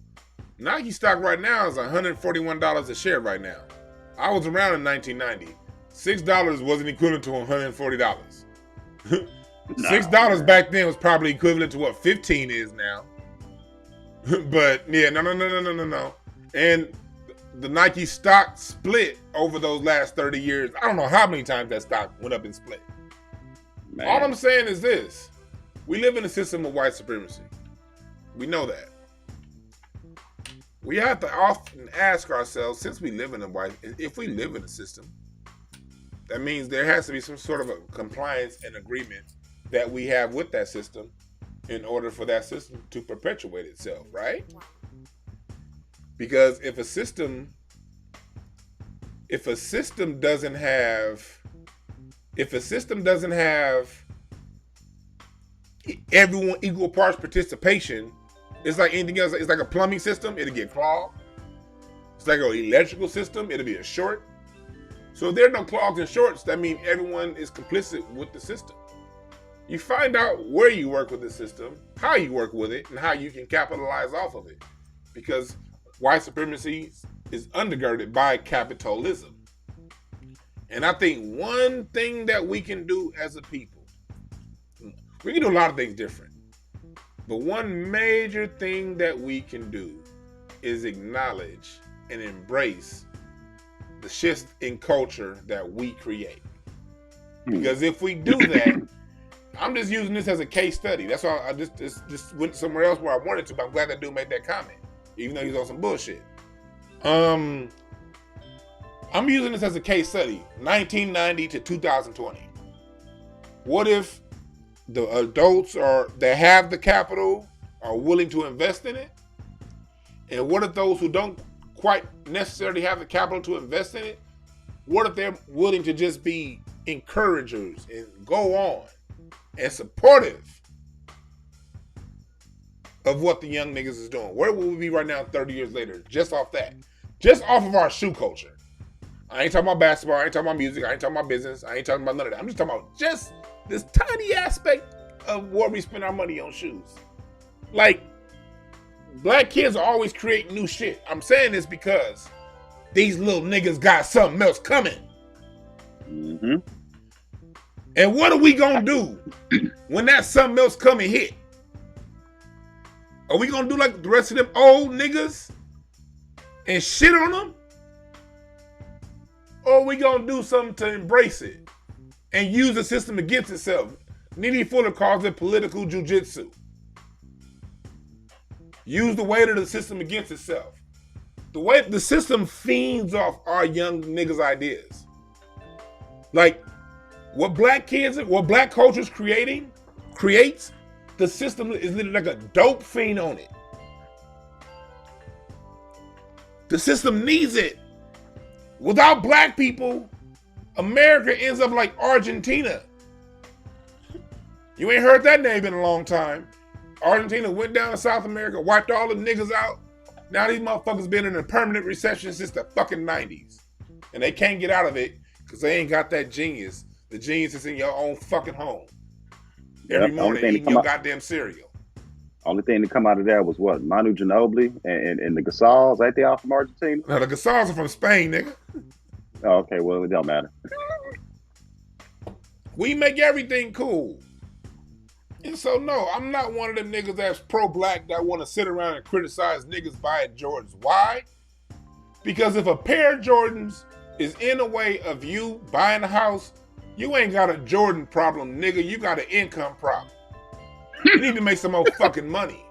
S2: Nike stock right now is $141 a share right now. I was around in 1990. $6 wasn't equivalent to $140. $6 back then was probably equivalent to what 15 is now. But yeah, no. And the Nike stock split over those last 30 years. I don't know how many times that stock went up and split. Man. All I'm saying is this. We live in a system of white supremacy. We know that. We have to often ask ourselves, since we live in if we live in a system, that means there has to be some sort of a compliance and agreement that we have with that system in order for that system to perpetuate itself, right? Because if a system doesn't have everyone equal parts participation, it's like anything else. It's like a plumbing system, it'll get clogged. It's like an electrical system, it'll be a short. So if there are no clogs and shorts, that means everyone is complicit with the system. You find out where you work with the system, how you work with it, and how you can capitalize off of it. Because white supremacy is undergirded by capitalism. And I think one thing that we can do as a people, we can do a lot of things different, but one major thing that we can do is acknowledge and embrace the shifts in culture that we create. Because if we do that, I'm just using this as a case study. That's why I just went somewhere else where I wanted to, but I'm glad that dude made that comment, even though he's on some bullshit. I'm using this as a case study, 1990 to 2020. What if the adults that have the capital are willing to invest in it? And what if those who don't quite necessarily have the capital to invest in it, what if they're willing to just be encouragers and go on and supportive of what the young niggas is doing? Where will we be right now 30 years later just off that? Just off of our shoe culture. I ain't talking about basketball, I ain't talking about music, I ain't talking about business, I ain't talking about none of that. I'm just talking about just this tiny aspect of where we spend our money on shoes. Like, black kids are always creating new shit. I'm saying this because these little niggas got something else coming.
S3: Mm-hmm.
S2: And what are we gonna do when that something else coming hit? Are we gonna do like the rest of them old niggas and shit on them? Or are we gonna do something to embrace it and use the system against itself? Needy Fuller calls it political jujitsu. Use the weight of the system against itself. The way the system feeds off our young niggas' ideas. Like, what black culture is creates, the system is literally like a dope fiend on it. The system needs it. Without black people, America ends up like Argentina. You ain't heard that name in a long time. Argentina went down to South America, wiped all the niggas out. Now these motherfuckers been in a permanent recession since the fucking 90s. And they can't get out of it because they ain't got that genius. The genius is in your own fucking home. Every morning eating your goddamn cereal.
S3: Only thing to come out of that was what? Manu Ginobili and the Gasals, ain't they all from Argentina?
S2: No, the Gasals are from Spain, nigga.
S3: Oh, okay, well, it don't matter.
S2: We make everything cool. And so, no, I'm not one of them niggas that's pro-black that want to sit around and criticize niggas buying Jordans. Why? Because if a pair of Jordans is in the way of you buying a house, you ain't got a Jordan problem, nigga. You got an income problem. You need to make some more fucking money.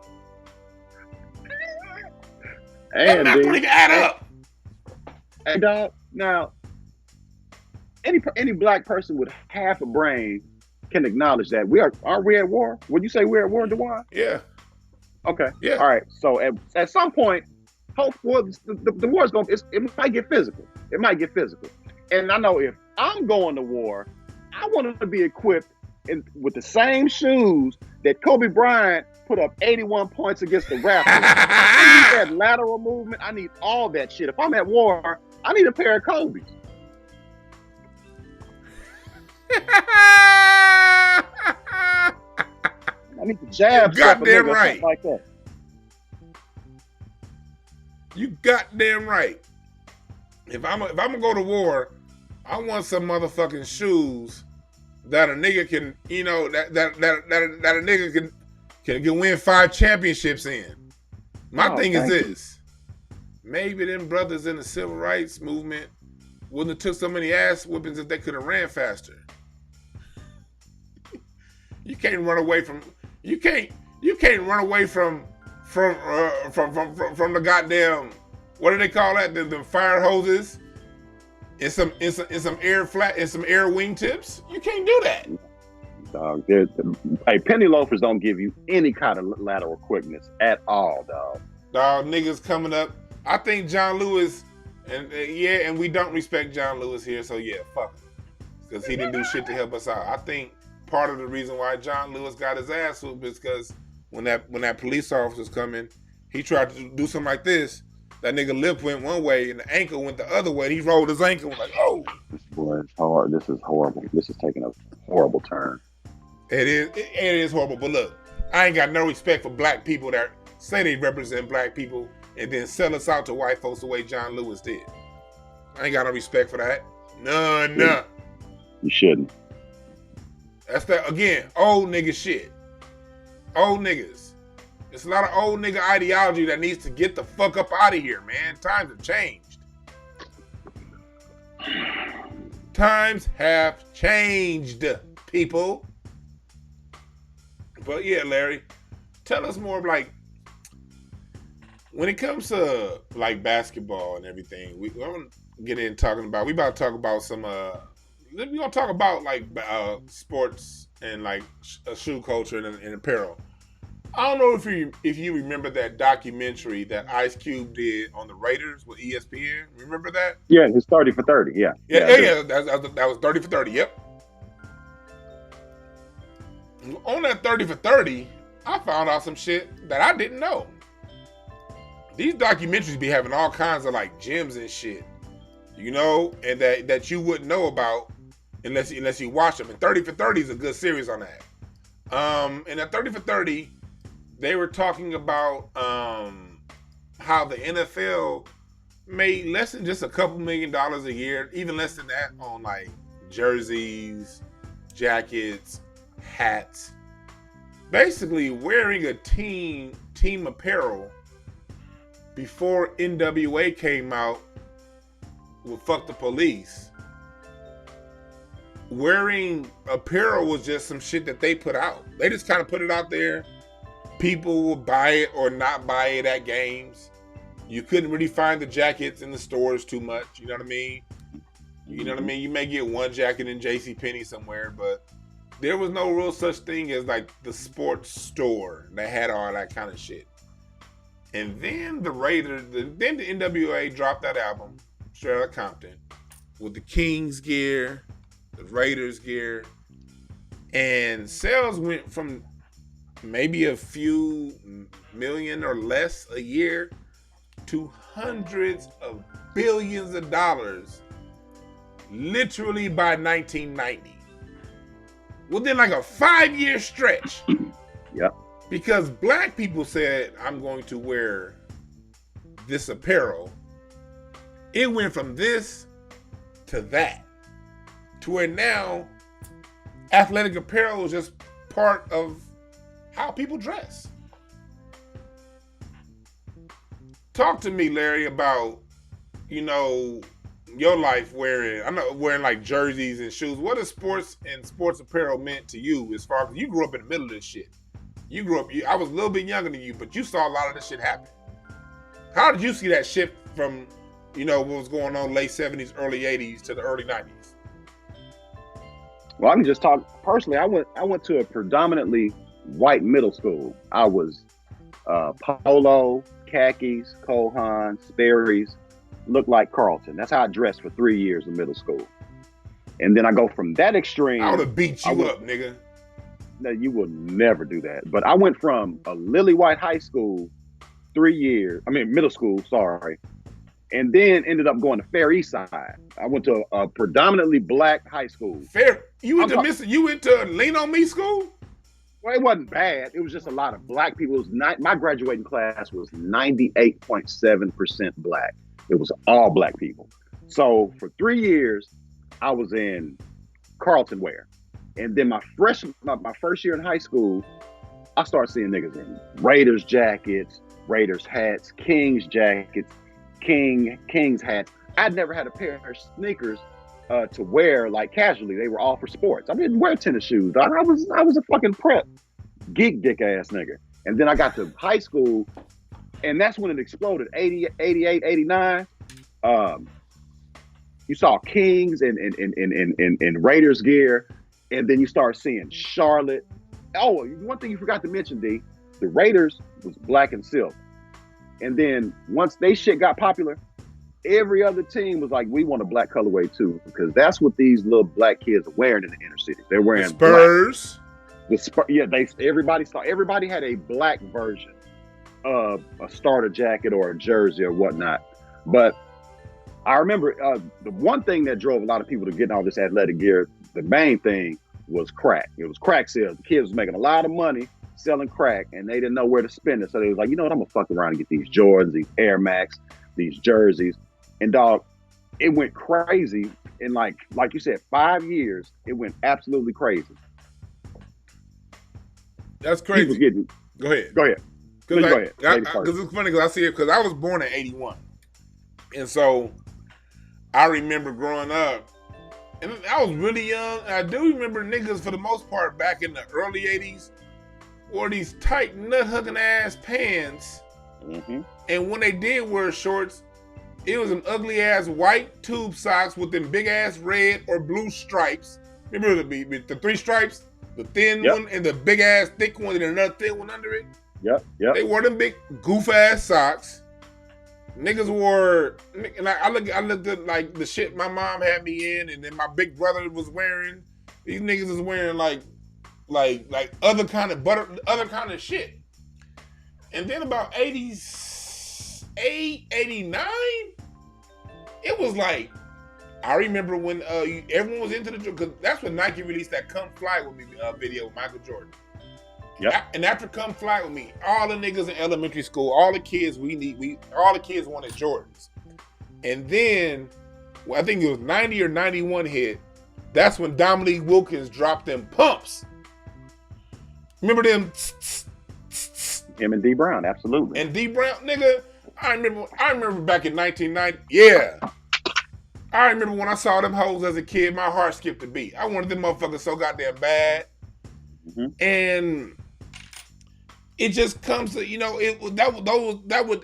S3: And
S2: that's not add up.
S3: Hey, dog, now, any black person with half a brain can acknowledge that are we at war? Would you say we're at war, DeJuan?
S2: Yeah.
S3: Okay.
S2: Yeah.
S3: All right. So at some point, the war's it might get physical. It might get physical. And I know if I'm going to war, I want to be equipped with the same shoes that Kobe Bryant put up 81 points against the Raptors. I need that lateral movement. I need all that shit. If I'm at war, I need a pair of Kobe's. I need to jab
S2: goddamn right.
S3: Like that.
S2: You goddamn right. If I'm gonna go to war, I want some motherfucking shoes that a nigga can, you know, that a nigga can win 5 championships in. My thing is this. Maybe them brothers in the civil rights movement wouldn't have took so many ass whippings if they could have ran faster. You can't run away from the goddamn, what do they call that? The fire hoses and some air wingtips. You can't do that.
S3: Dog, penny loafers don't give you any kind of lateral quickness at all, dog.
S2: Dog, niggas coming up. I think John Lewis, and we don't respect John Lewis here, so yeah, fuck him. Because he didn't do shit to help us out. I think part of the reason why John Lewis got his ass whooped is because when that police officer's coming, he tried to do something like this. That nigga lip went one way and the ankle went the other way. He rolled his ankle and was like, oh.
S3: This boy is hard. This is horrible. This is taking a horrible turn.
S2: It is horrible. But look, I ain't got no respect for black people that say they represent black people and then sell us out to white folks the way John Lewis did. I ain't got no respect for that. None.
S3: You shouldn't.
S2: That's that, again, old nigga shit. Old niggas. It's a lot of old nigga ideology that needs to get the fuck up out of here, man. Times have changed. Times have changed, people. But yeah, Larry, tell us more of like when it comes to like basketball and everything. We want to get in talking about. We about to talk about some. We gonna talk about like sports and like shoe culture and apparel. I don't know if you remember that documentary that Ice Cube did on the Raiders with ESPN. Remember that?
S3: Yeah, it's 30 for 30. Yeah.
S2: Yeah. That was 30 for 30. Yep. On that 30 for 30, I found out some shit that I didn't know. These documentaries be having all kinds of like gems and shit, you know, and that you wouldn't know about unless you watch them. And 30 for 30 is a good series on that. And at 30 for 30, they were talking about how the NFL made less than just a couple $1 million a year, even less than that on like jerseys, jackets, hats. Basically wearing a team apparel before NWA came out with Fuck the Police. Wearing apparel was just some shit that they put out. They just kind of put it out there. People would buy it or not buy it at games. You couldn't really find the jackets in the stores too much. You know what I mean? You know what I mean? You may get one jacket in JCPenney somewhere, but there was no real such thing as like the sports store that had all that kind of shit. And then the Raiders, then the NWA dropped that album, Straight Outta Compton, with the Kings gear, the Raiders gear, and sales went from maybe a few million or less a year to hundreds of billions of dollars literally by 1990. Within like a 5-year stretch.
S3: Yep.
S2: Because black people said, I'm going to wear this apparel. It went from this to that. To where now athletic apparel is just part of how people dress. Talk to me, Larry, about, you know, your life wearing like jerseys and shoes. What does sports and sports apparel meant to you as far as you grew up in the middle of this shit? You grew up, I was a little bit younger than you, but you saw a lot of this shit happen. How did you see that shift from, you know, what was going on late 70s, early 80s to the early 90s?
S3: Well, I can just talk personally. I went to a predominantly white middle school. I was polo, khakis, Cohans, Sperry's, looked like Carlton. That's how I dressed for 3 years in middle school. And then I go from that extreme.
S2: I would have beat you up, nigga.
S3: No, you will never do that. But I went from a lily white high school, middle school, sorry. And then ended up going to Fair East Side. I went to a predominantly black high school.
S2: Fair? You went to Lean On Me school?
S3: Well, it wasn't bad. It was just a lot of black people. My graduating class was 98.7% black. It was all black people. So for 3 years, I was in Carlton wear. And then my first year in high school, I started seeing niggas in Raiders jackets, Raiders hats, Kings jackets, Kings hats. I'd never had a pair of sneakers to wear like casually. They were all for sports. I didn't wear tennis shoes. I was a fucking prep geek dick ass nigga. And then I got to high school, and that's when it exploded. 80, 88, 89. You saw Kings and Raiders gear. And then you start seeing Charlotte. Oh, one thing you forgot to mention, D, the Raiders was black and silver. And then once they shit got popular, every other team was like, we want a black colorway too, because that's what these little black kids are wearing in the inner cities. They're wearing
S2: the Spurs.
S3: Everybody had a black version of a starter jacket or a jersey or whatnot. But I remember the one thing that drove a lot of people to getting all this athletic gear, the main thing was crack. It was crack sales. The kids was making a lot of money selling crack, and they didn't know where to spend it. So they was like, you know what, I'm gonna fuck around and get these Jordans, these Air Max, these jerseys. And dog, it went crazy in like you said, 5 years, it went absolutely crazy.
S2: That's crazy. Go ahead.
S3: Go ahead.
S2: Because it's funny because I see it because I was born in 81. And so I remember growing up, and I was really young. And I do remember niggas for the most part back in the early 80s wore these tight nut hugging ass pants, and when they did wear shorts, it was an ugly ass white tube socks with them big ass red or blue stripes. Remember the 3 stripes, the thin one and the big ass thick one, and another thin one under it.
S3: Yep.
S2: They wore them big goof ass socks. Niggas wore, and I looked at like the shit my mom had me in, and then my big brother was wearing. These niggas is wearing like other kind of shit. And then about 88, 89, it was like, I remember when everyone was into the, because that's when Nike released that "Come Fly With Me" video with Michael Jordan.
S3: Yep.
S2: And after "Come Fly With Me," all the niggas in elementary school, all the kids all the kids wanted Jordans. And then, I think it was 90 or 91 hit. That's when Dominique Wilkins dropped them pumps. Remember them?
S3: Him and D Brown, absolutely.
S2: And D Brown, nigga, I remember back in 1990. Yeah. I remember when I saw them hoes as a kid, my heart skipped a beat. I wanted them motherfuckers so goddamn bad. And it just comes to,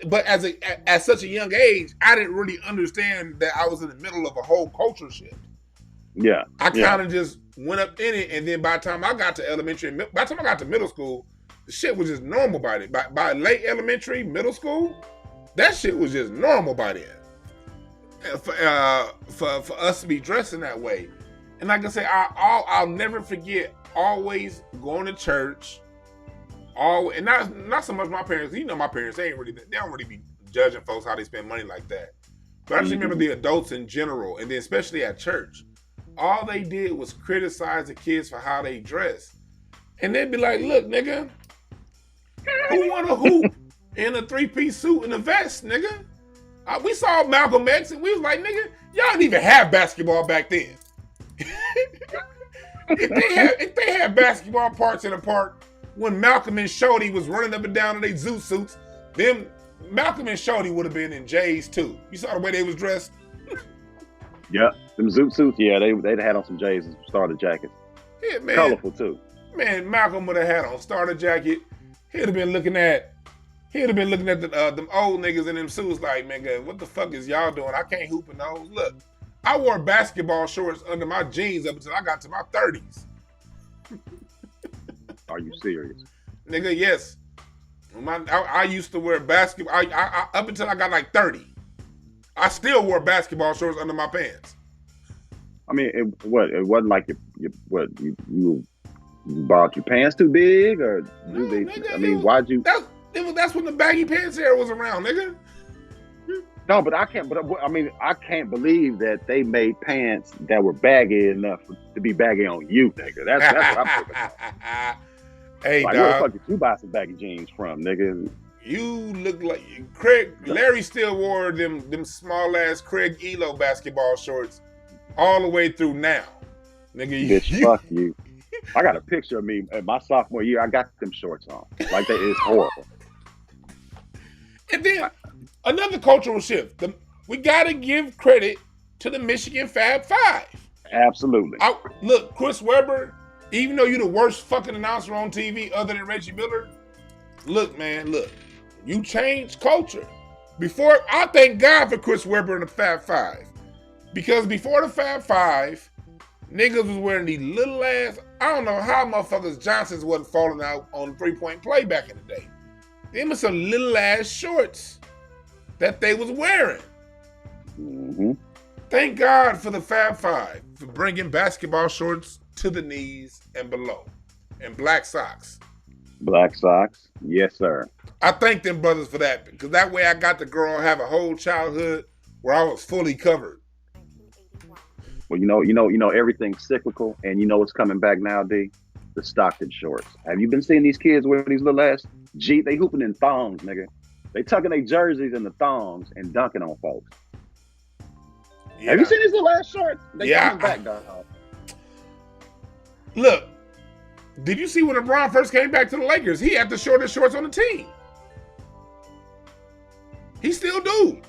S2: but at such a young age, I didn't really understand that I was in the middle of a whole culture shift.
S3: Yeah.
S2: I kind of just went up in it, and then by the time I got to elementary, by the time I got to middle school, the shit was just normal by then. By late elementary, middle school, that shit was just normal by then. For us to be dressing that way. And like I say, I'll never forget always going to church, and not so much my parents. My parents, they don't really be judging folks how they spend money like that. But I just remember the adults in general, and then especially at church, all they did was criticize the kids for how they dress. And they'd be like, look, nigga, who want a hoop in a 3-piece suit and a vest, nigga? We saw Malcolm X, and we was like, nigga, y'all didn't even have basketball back then. if they had basketball parts in the park when Malcolm and Shorty was running up and down in their zoot suits, them Malcolm and Shorty would have been in J's too. You saw the way they was dressed?
S3: Yeah, them zoot suits, yeah, they'd had on some J's and starter jackets.
S2: Yeah, man.
S3: Colorful too.
S2: Man, Malcolm would have had on starter jacket. He'd have been looking at them old niggas in them suits like, man, what the fuck is y'all doing? I can't hoop in those. Look, I wore basketball shorts under my jeans up until I got to my 30s.
S3: Are you serious?
S2: Nigga, yes. I used to wear basketball. I up until I got like 30. I still wore basketball shorts under my pants.
S3: I mean, it wasn't like you bought your pants too big, or why'd you?
S2: That's when the baggy pants era was around, nigga.
S3: No, but I can't believe that they made pants that were baggy enough to be baggy on you, nigga. That's what I'm thinking about.
S2: Hey,
S3: like,
S2: dog.
S3: where the fuck did you buy some baggy jeans from, nigga?
S2: You look like Larry still wore them small ass Craig Elo basketball shorts all the way through now, nigga.
S3: Bitch, fuck you. I got a picture of me in my sophomore year. I got them shorts on. Like, that is horrible.
S2: And then another cultural shift. We gotta give credit to the Michigan Fab Five.
S3: Absolutely.
S2: Look, Chris Webber, even though you're the worst fucking announcer on TV other than Reggie Miller, look, man, you changed culture. I thank God for Chris Webber and the Fab Five. Because before the Fab Five, niggas was wearing these little ass, I don't know how motherfuckers Johnsons wasn't falling out on 3-point play back in the day. Them were some little ass shorts that they was wearing.
S3: Mm-hmm.
S2: Thank God for the Fab Five for bringing basketball shorts to the knees and below, and black socks.
S3: Black socks, yes, sir.
S2: I thank them brothers for that, because that way I got to have a whole childhood where I was fully covered.
S3: Well, you know, everything's cyclical, and you know what's coming back now, D? The Stockton shorts. Have you been seeing these kids wear these little ass they hooping in thongs, nigga. They tucking their jerseys in the thongs and dunking on folks. Yeah. Have you seen these little ass shorts? They coming back, dog.
S2: Look, did you see when LeBron first came back to the Lakers? He had the shortest shorts on the team. He still do.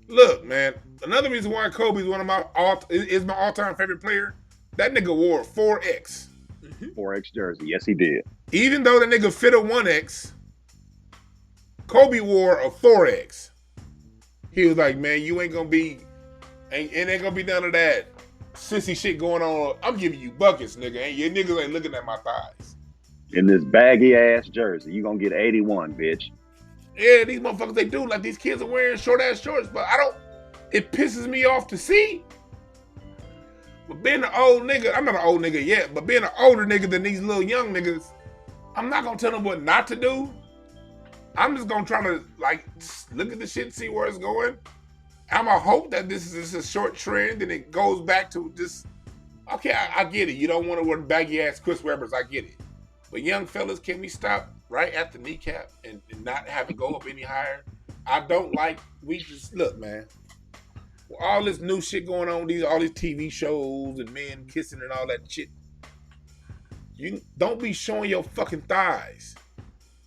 S2: Look, man, another reason why Kobe's one of my all-time favorite player, that nigga wore 4X.
S3: 4X jersey. Yes, he did.
S2: Even though the nigga fit a 1X, Kobe wore a 4X. He was like, man, you ain't gonna be, ain't gonna be none of that sissy shit going on. I'm giving you buckets, nigga. And your niggas ain't looking at my thighs.
S3: In this baggy ass jersey, you gonna get 81, bitch.
S2: Yeah, these motherfuckers, they do. Like, these kids are wearing short ass shorts, but it pisses me off to see. But being an old nigga, I'm not an old nigga yet, but being an older nigga than these little young niggas, I'm not gonna tell them what not to do. I'm just gonna try to, like, look at the shit and see where it's going. I'm gonna hope that this is a short trend and it goes back to just, okay, I get it. You don't want to wear baggy ass Chris Webbers, I get it. But young fellas, can we stop right at the kneecap and not have it go up any higher? I don't like, we just, look, man. All this new shit going on, all these TV shows and men kissing and all that shit. You don't be showing your fucking thighs.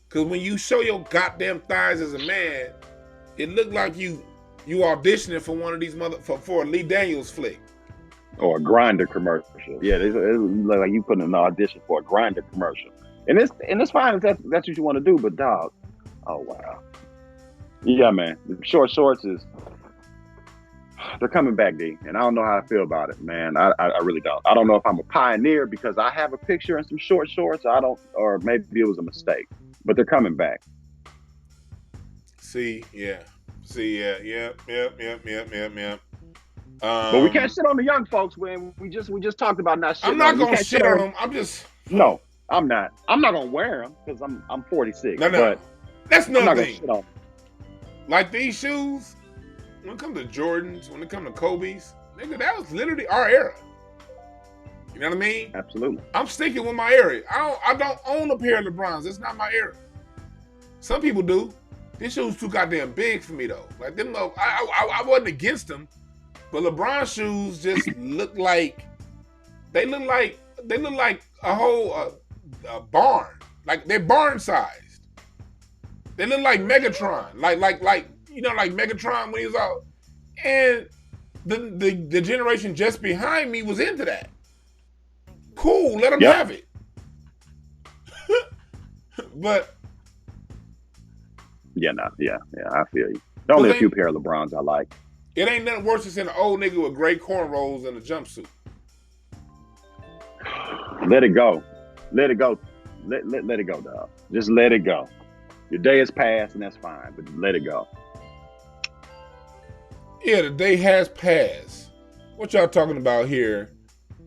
S2: Cause when you show your goddamn thighs as a man, it look like you auditioning for one of these for a Lee Daniels flick.
S3: Or a Grinder commercial. Yeah, it look like you putting an audition for a Grinder commercial. And it's fine if that's what you want to do, but dog, oh wow. Yeah, man. The short shorts they're coming back, D. And I don't know how I feel about it, man. I really don't. I don't know if I'm a pioneer because I have a picture in some short shorts. Or maybe it was a mistake. But they're coming back.
S2: Yep.
S3: But we can't shit on the young folks when we just talked about not shitting.
S2: I'm not gonna shit on them.
S3: No, I'm not. I'm not gonna wear them because I'm 46.
S2: No.
S3: But
S2: that's nothing.
S3: I'm not gonna shit on them.
S2: Like these shoes, when it comes to Jordans, when it comes to Kobe's, nigga, that was literally our era. You know what I mean?
S3: Absolutely.
S2: I'm sticking with my era. I don't own a pair of LeBrons. That's not my era. Some people do. This shoes too goddamn big for me though. Like them, I wasn't against them, but LeBron shoes just look like they look like a whole a barn. Like they're barn sized. They look like Megatron. Like you know, like Megatron when he was out. And the generation just behind me was into that. Cool, let them have it. But yeah, I feel you. There's only a few pair of LeBrons I like. It ain't nothing worse than seeing an old nigga with gray cornrows and a jumpsuit.
S3: Let it go. Let it go. Let it go, dog. Just let it go. Your day has passed and that's fine, but let it go.
S2: Yeah, the day has passed. What y'all talking about here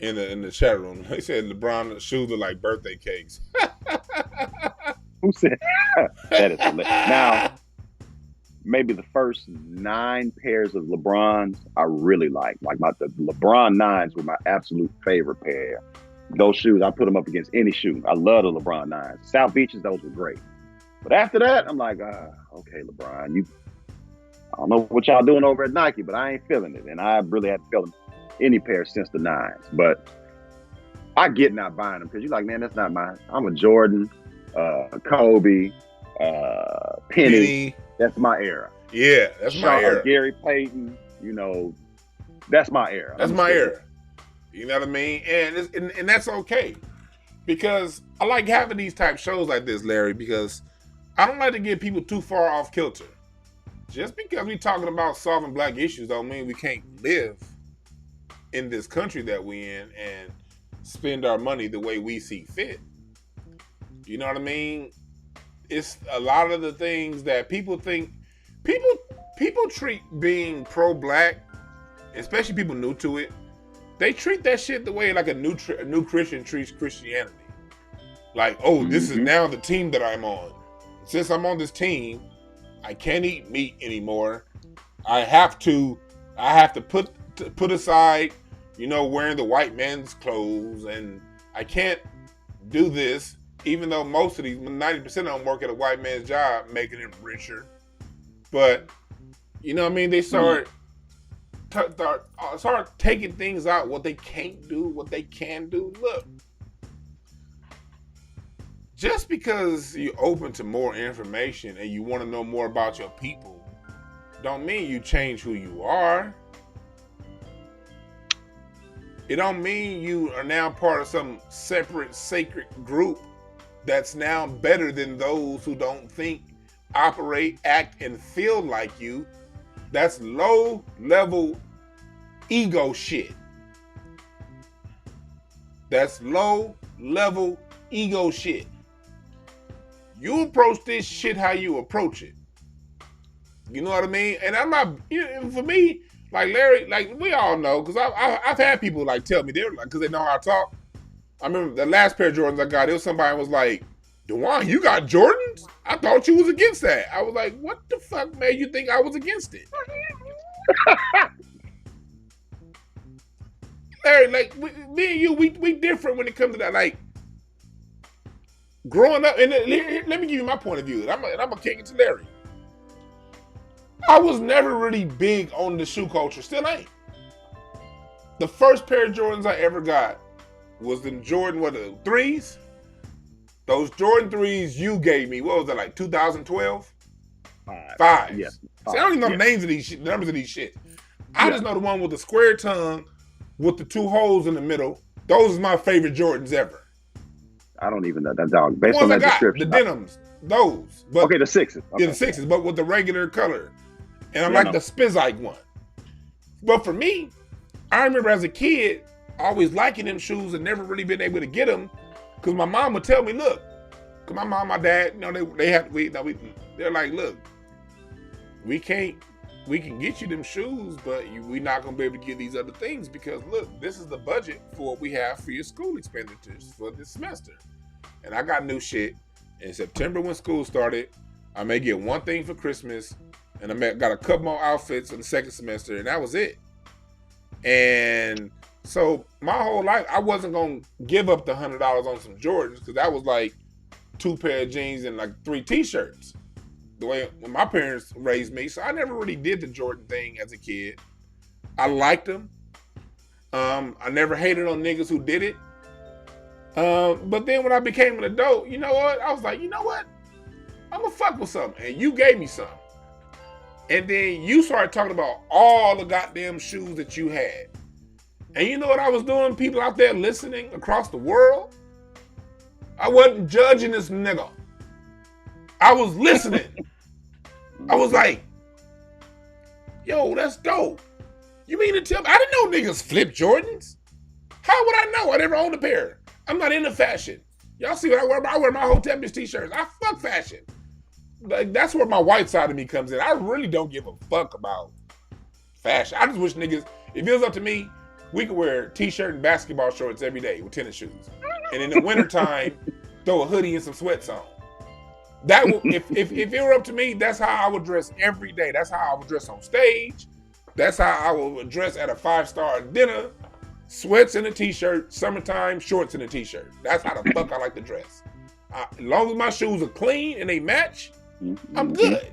S2: in the chat room? They said LeBron shoes look like birthday cakes.
S3: Who said that? Is hilarious. Now, maybe the first 9 pairs of LeBrons I really like. Like the LeBron 9s were my absolute favorite pair. Those shoes, I put them up against any shoe. I love the LeBron 9s. South Beaches, those were great. But after that, I'm like, okay, LeBron, I don't know what y'all doing over at Nike, but I ain't feeling it. And I really haven't felt any pair since the 9s. But I get not buying them because you're like, man, that's not mine. I'm a Jordan, Kobe, Penny. That's my era.
S2: Yeah, that's my era.
S3: Gary Payton, that's my era.
S2: That's my era. You know what I mean? And that's okay. Because I like having these type shows like this, Larry, because I don't like to get people too far off kilter. Just because we talking about solving black issues don't mean we can't live in this country that we in and spend our money the way we see fit. You know what I mean? It's a lot of the things that people think, people treat being pro-black, especially people new to it, they treat that shit the way like a new Christian treats Christianity. Like, oh, this is now the team that I'm on. Since I'm on this team, I can't eat meat anymore. I have to put aside, wearing the white man's clothes, and I can't do this, even though most of these 90% of them work at a white man's job, making him richer. But you know what I mean? They start taking things out, what they can't do, what they can do. Look, just because you're open to more information and you want to know more about your people, don't mean you change who you are. It don't mean you are now part of some separate sacred group that's now better than those who don't think, operate, act, and feel like you. That's low level ego shit. That's low level ego shit. You approach this shit how you approach it. You know what I mean? And I'm not, for me, like Larry, like we all know, because I've had people like tell me, they're like, because they know how I talk. I remember the last pair of Jordans I got, it was somebody was like, DeWan, you got Jordans? I thought you was against that. I was like, what the fuck made you think I was against it? Larry, like, me and you, we different when it comes to that. Like, growing up, and let me give you my point of view, and I'm going to kick it to Larry. I was never really big on the shoe culture, still ain't. The first pair of Jordans I ever got was the Jordan, what, the 3s? Those Jordan 3s you gave me, what was that, like 2012? Five.
S3: Yes.
S2: See, I don't even know the names of these shit, the numbers of these shit. I just know the one with the square tongue with the 2 holes in the middle. Those is my favorite Jordans ever.
S3: I don't even know that dog. Based
S2: the
S3: on
S2: ones
S3: that
S2: I got,
S3: description.
S2: the denims, those. But,
S3: okay, the 6s. Okay.
S2: Yeah, the 6s, but with the regular color. And I like the Spizike one. But for me, I remember as a kid, always liking them shoes and never really been able to get them because my mom would tell me, look, because my mom, my dad, they're like, look, we can get you them shoes, but we're not going to be able to get these other things because look, this is the budget for what we have for your school expenditures for this semester. And I got new shit in September when school started. I may get one thing for Christmas, and I got a couple more outfits in the second semester, and that was it. And so my whole life, I wasn't going to give up the $100 on some Jordans because that was like 2 pair of jeans and like 3 t-shirts. The way when my parents raised me. So I never really did the Jordan thing as a kid. I liked them. I never hated on niggas who did it. But then when I became an adult, you know what? I was like, you know what? I'm going to fuck with something. And you gave me something. And then you started talking about all the goddamn shoes that you had. And you know what I was doing? People out there listening across the world? I wasn't judging this nigga. I was listening. I was like, yo, that's dope. You mean to tell me? I didn't know niggas flip Jordans. How would I know? I never owned a pair. I'm not into fashion. Y'all see what I wear? I wear my Hotepish t-shirts. I fuck fashion. Like, that's where my white side of me comes in. I really don't give a fuck about fashion. I just wish niggas, if it was up to me, we could wear t-shirt and basketball shorts every day with tennis shoes. And in the wintertime, throw a hoodie and some sweats on. That would, if it were up to me, that's how I would dress every day. That's how I would dress on stage. That's how I would dress at a 5-star dinner. Sweats in a t-shirt, summertime, shorts in a t-shirt. That's how the fuck I like to dress. As long as my shoes are clean and they match, I'm good.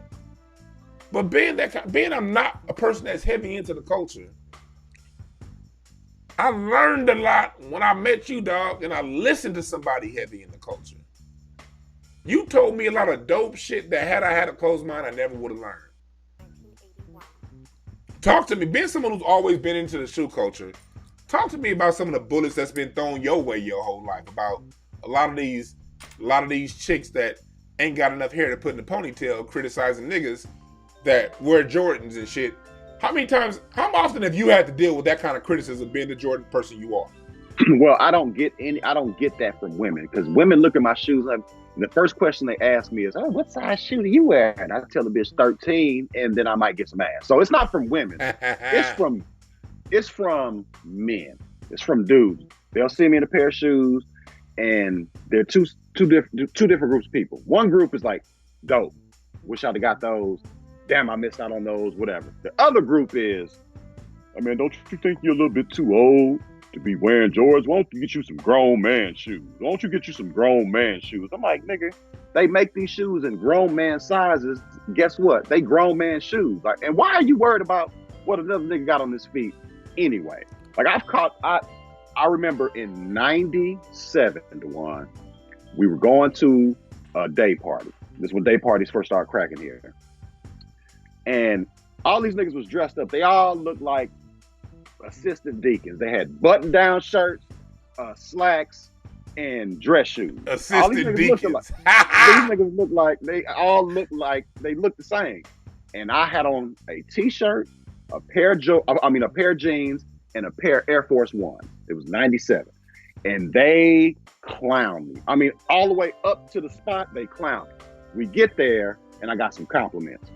S2: But being I'm not a person that's heavy into the culture, I learned a lot when I met you, dog, and I listened to somebody heavy in the culture. You told me a lot of dope shit that had I had a closed mind, I never would have learned. Talk to me, being someone who's always been into the shoe culture, talk to me about some of the bullets that's been thrown your way your whole life, about a lot of these chicks that ain't got enough hair to put in a ponytail criticizing niggas that wear Jordans and shit. How often have you had to deal with that kind of criticism being the Jordan person you are?
S3: Well, I don't get that from women because women look at my shoes and the first question they ask me is, oh, what size shoe do you wear? And I tell the bitch 13 and then I might get some ass. So it's not from women. It's from men. It's from dudes. They'll see me in a pair of shoes and they're two different groups of people. One group is like, dope. Wish I'd have got those. Damn, I missed out on those, whatever. The other group is, I mean, don't you think you're a little bit too old to be wearing Jordans? Why don't you get you some grown man shoes? Why don't you get you some grown man shoes? I'm like, nigga, they make these shoes in grown man sizes. Guess what? They grown man shoes. Like, and why are you worried about what another nigga got on his feet anyway? Like I remember in 97, DeWan, we were going to a day party. This is when day parties first started cracking here. And all these niggas was dressed up. They all looked like assistant deacons. They had button-down shirts, slacks, and dress shoes. All these
S2: Assistant
S3: niggas look
S2: deacons.
S3: these niggas look like they look the same. And I had on a t-shirt, a pair of jeans, and a pair of Air Force One. It was 97. And they clowned me. I mean, all the way up to the spot, they clowned me. We get there, and I got some compliments.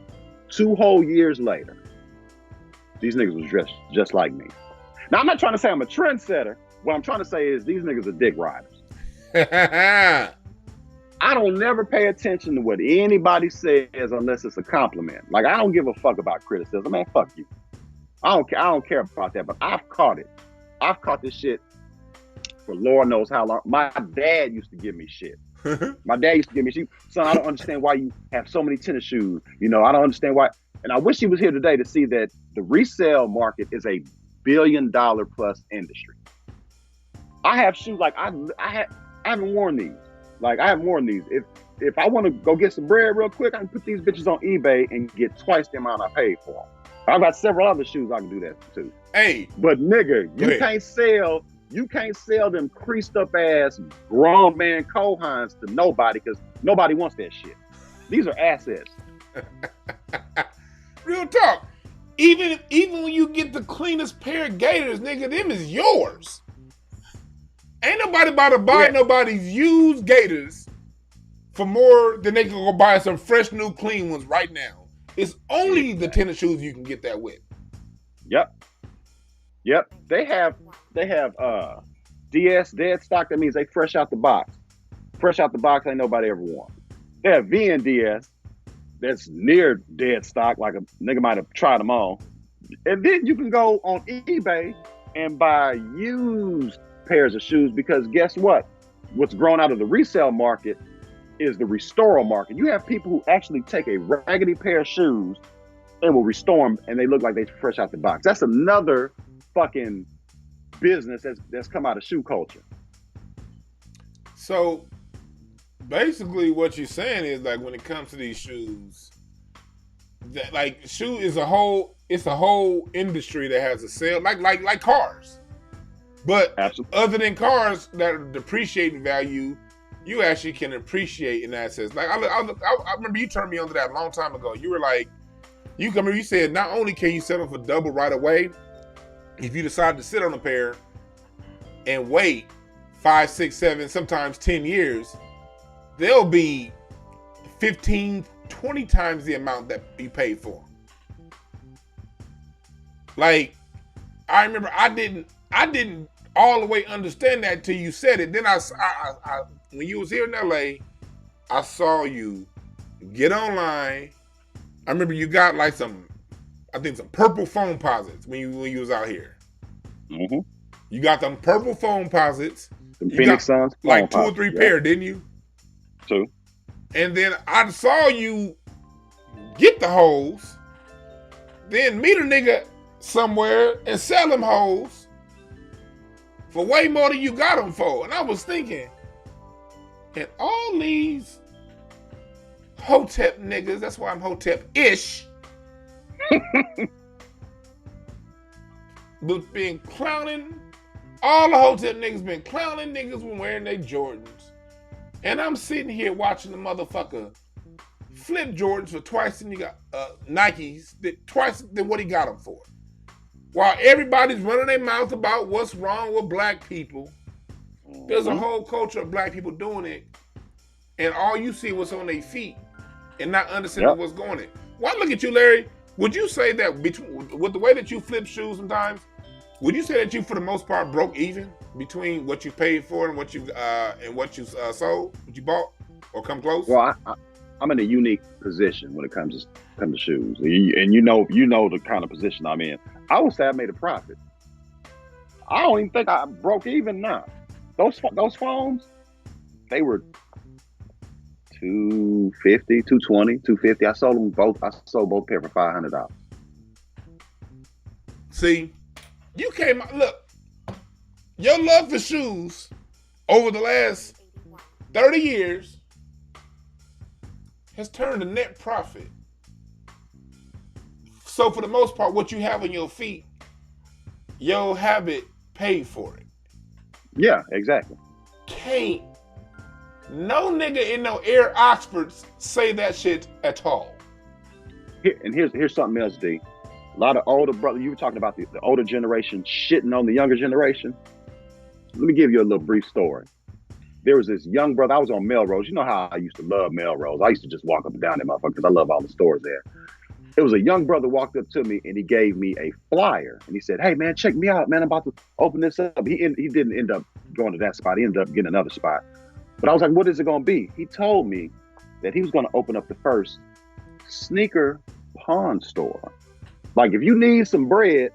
S3: 2 whole years later, these niggas was dressed just like me. Now, I'm not trying to say I'm a trendsetter. What I'm trying to say is these niggas are dick riders. I don't never pay attention to what anybody says unless it's a compliment. Like, I don't give a fuck about criticism. Man, fuck you. I don't care about that, but I've caught it. I've caught this shit for Lord knows how long. My dad used to give me shit. My dad used to give me shit. Son, I don't understand why you have so many tennis shoes. You know, I don't understand why. And I wish he was here today to see that the resale market is a $1 billion plus industry. I have shoes like I haven't worn these. Like, I haven't worn these. If I want to go get some bread real quick, I can put these bitches on eBay and get twice the amount I paid for them. I've got several other shoes I can do that too.
S2: Hey,
S3: but nigga, you can't sell them creased up ass grown man Kohans to nobody because nobody wants that shit. These are assets.
S2: Real talk. Even when you get the cleanest pair of Gators, nigga, them is yours. Ain't nobody about to buy nobody's used Gators for more than they can go buy some fresh new clean ones right now. It's only the tennis shoes you can get that with.
S3: Yep. They have DS dead stock. That means they fresh out the box. Fresh out the box ain't nobody ever won. They have VNDS that's near dead stock, like a nigga might have tried them all. And then you can go on eBay and buy used pairs of shoes because guess what? What's grown out of the resale market is the restoral market. You have people who actually take a raggedy pair of shoes and will restore them and they look like they fresh out the box. That's another fucking business that's come out of shoe culture.
S2: So basically what you're saying is like when it comes to these shoes, that like shoe is a whole industry that has a sale like cars. But
S3: absolutely.
S2: Other than cars that are depreciating value, you actually can appreciate in that sense. Like I remember you turned me on to that a long time ago. You were like, you said not only can you sell them for double right away, if you decide to sit on a pair and wait 5, 6, 7, sometimes 10 years, they'll be 15, 20 times the amount that you paid for them. Like, I remember I didn't all the way understand that till you said it. Then I when you was here in LA, I saw you get online. I remember you got like some purple phone posits when you was out here.
S3: Mm-hmm.
S2: You got them purple phone posits.
S3: The Phoenix Suns,
S2: like 2 or 3 pair, didn't you?
S3: 2.
S2: And then I saw you get the hoes, then meet a nigga somewhere and sell them hoes for way more than you got them for. And I was thinking, and all these Hotep niggas, that's why I'm Hotep-ish, but been clowning, all the Hotep niggas been clowning niggas when wearing their Jordans. And I'm sitting here watching the motherfucker flip Jordans for twice than you got Nikes, twice than what he got them for. While everybody's running their mouth about what's wrong with black people, there's a whole culture of black people doing it, and all you see what's on their feet and not understanding what's going on. Well, look at you, Larry. Would you say that with the way that you flip shoes sometimes, would you say that you, for the most part, broke even between what you paid for and what you sold, what you bought, or come close?
S3: Well, I'm in a unique position when it comes to shoes, and you know the kind of position I'm in. I would say I made a profit. I don't even think I broke even now. Those phones, they were $250, $220, $250. I sold them both. I sold both pair for $500.
S2: See, you came out. Look, your love for shoes over the last 30 years has turned a net profit. So for the most part, what you have on your feet, you'll have it paid for it.
S3: Yeah, exactly.
S2: can't no nigga in no Air Oxfords say that shit at all.
S3: Here's something else, D. A lot of older brothers, you were talking about the older generation shitting on the younger generation. Let me give you a little brief story. There was this young brother, I was on Melrose. You know how I used to love Melrose. I used to just walk up and down that motherfucker because I love all the stores there. It was a young brother walked up to me and he gave me a flyer. And he said, hey, man, check me out, man. I'm about to open this up. He didn't end up going to that spot. He ended up getting another spot. But I was like, what is it going to be? He told me that he was going to open up the first sneaker pawn store. Like, if you need some bread,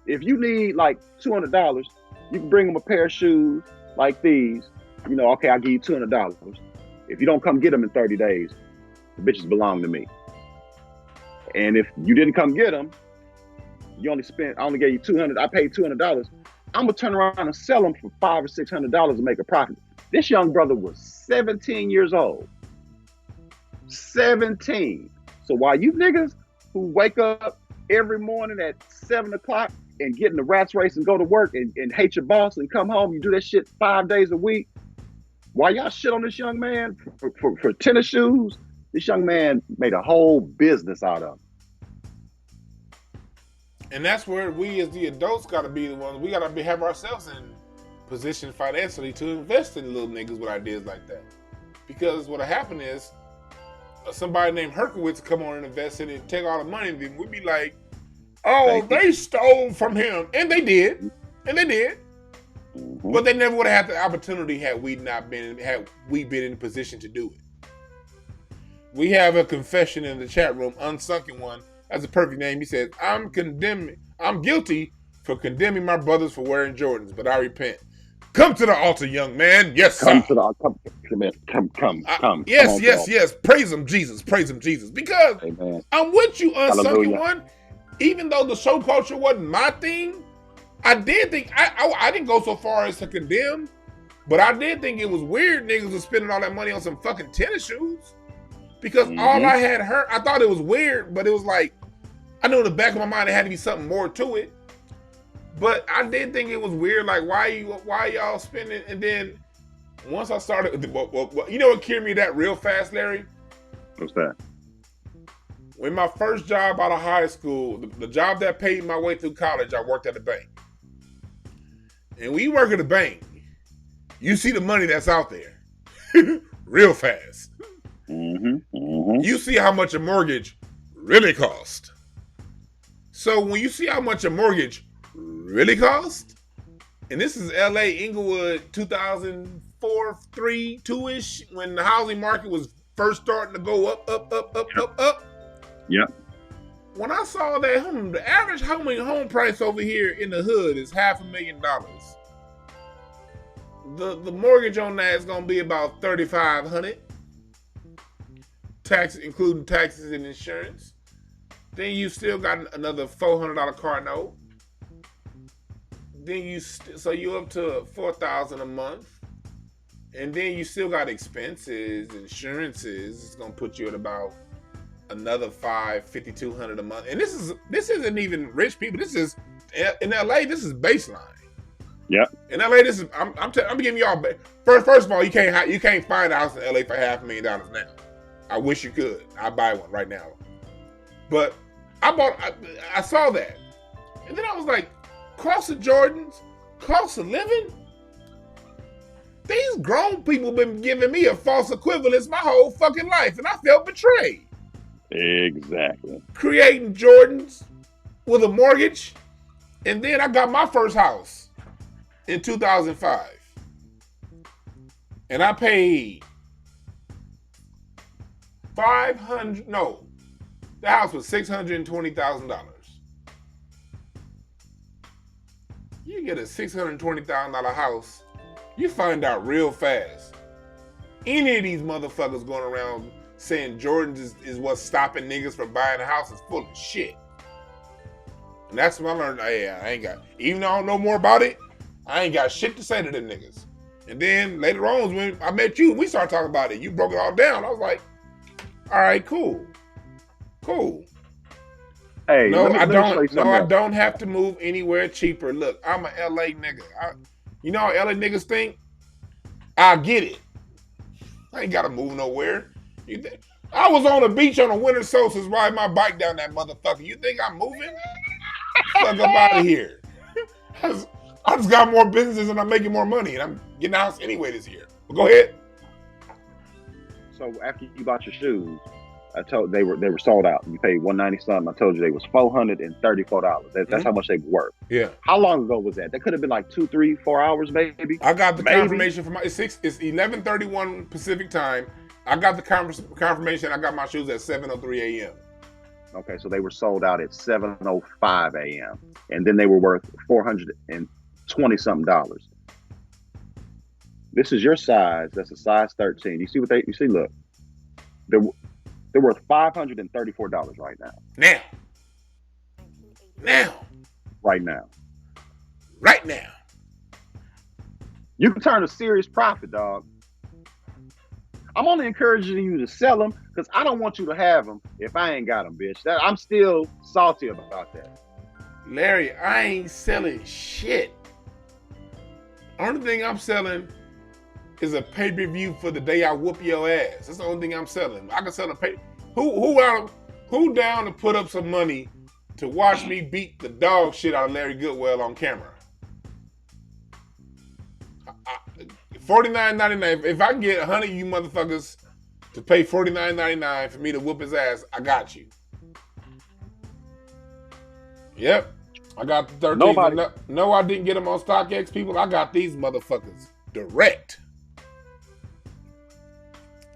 S3: if you need like $200, you can bring him a pair of shoes like these. You know, okay, I'll give you $200. If you don't come get them in 30 days, the bitches belong to me. And if you didn't come get them, I only gave you $200. I paid $200. I'm gonna turn around and sell them for $500 or $600 to make a profit. This young brother was 17 years old. 17. So while you niggas who wake up every morning at 7 o'clock and get in the rats race and go to work and hate your boss and come home, you do that shit 5 days a week. While y'all shit on this young man for tennis shoes, this young man made a whole business out of it.
S2: And that's where we as the adults got to be the ones. We got to have ourselves in position financially to invest in little niggas with ideas like that. Because what'll happen is somebody named Herkowitz come on and invest in it, take all the money, and then we'd be like, oh, they stole from him. And they did. Mm-hmm. But they never would have had the opportunity had we been in a position to do it. We have a confession in the chat room, Unsunken One. That's a perfect name. He says, I'm guilty for condemning my brothers for wearing Jordans, but I repent. Come to the altar, young man. Yes, sir. Come. Yes. Praise him, Jesus. Because Amen. I'm with you, Unsunken One. Even though the show culture wasn't my thing, I did think, I didn't go so far as to condemn, but I did think it was weird niggas was spending all that money on some fucking tennis shoes. Because all I had heard, I thought it was weird, but it was like, I knew in the back of my mind there had to be something more to it. But I did think it was weird, like why y'all spending? And then once I started, you know what cured me that real fast, Larry?
S3: What's that?
S2: When my first job out of high school, the job that paid my way through college, I worked at a bank. And when you work at a bank, you see the money that's out there real fast. You see how much a mortgage really cost. So when you see how much a mortgage really cost, and this is LA, Inglewood, 2004, 3, 2-ish, when the housing market was first starting to go up.
S3: Yep.
S2: When I saw that the average home price over here in the hood is $500,000. The mortgage on that is gonna be about $3,500. Taxes, including taxes and insurance. Then you still got another $400 car note. Then so you're up to $4,000 a month, and then you still got expenses, insurances. It's gonna put you at about another $5,200 a month. And this isn't even rich people. This is in LA. This is baseline.
S3: Yeah.
S2: In LA, this is I'm giving y'all first of all, you can't find a house in LA for $500,000 now. I wish you could. I'd buy one right now. But I saw that. And then I was like, cost of Jordans, cost of living? These grown people been giving me a false equivalence my whole fucking life, and I felt betrayed.
S3: Exactly.
S2: Creating Jordans with a mortgage, and then I got my first house in 2005. And I paid the house was $620,000. You get a $620,000 house, you find out real fast. Any of these motherfuckers going around saying Jordans is what's stopping niggas from buying a house is full of shit. And that's when I learned, even though I don't know more about it, I ain't got shit to say to them niggas. And then later on, when I met you, we started talking about it. You broke it all down. I was like, all right, cool.
S3: Hey,
S2: I don't have to move anywhere cheaper. Look, I'm a LA nigga. You know how LA niggas think? I get it. I ain't gotta move nowhere. You think I was on the beach on a winter solstice riding my bike down that motherfucker? You think I'm moving? Fuck up out of here. I just got more businesses and I'm making more money and I'm getting a house anyway this year. But go ahead.
S3: So after you bought your shoes, I told they were sold out. You paid $190 something. I told you they was $434. That's how much they were worth.
S2: Yeah.
S3: How long ago was that? That could have been like 2, 3, 4 hours, maybe.
S2: I got the confirmation from it's 11:31 Pacific time. I got the confirmation. I got my shoes at 7:03 a.m.
S3: Okay, so they were sold out at 7:05 a.m. and then they were worth $420 something. This is your size. That's a size 13. You see what you see? Look, they're worth $534 right now. Right now. You can turn a serious profit, dog. I'm only encouraging you to sell them because I don't want you to have them if I ain't got them, bitch. I'm still salty about that.
S2: Larry, I ain't selling shit. Only thing I'm selling is a pay-per-view for the day I whoop your ass. That's the only thing I'm selling. I can sell a pay. Who down to put up some money to watch me beat the dog shit out of Larry Goodwell on camera? $49.99. If I can get 100 of you motherfuckers to pay $49.99 for me to whoop his ass, I got you. Yep. I got the 13.
S3: Nobody.
S2: No, I didn't get them on StockX, people. I got these motherfuckers direct.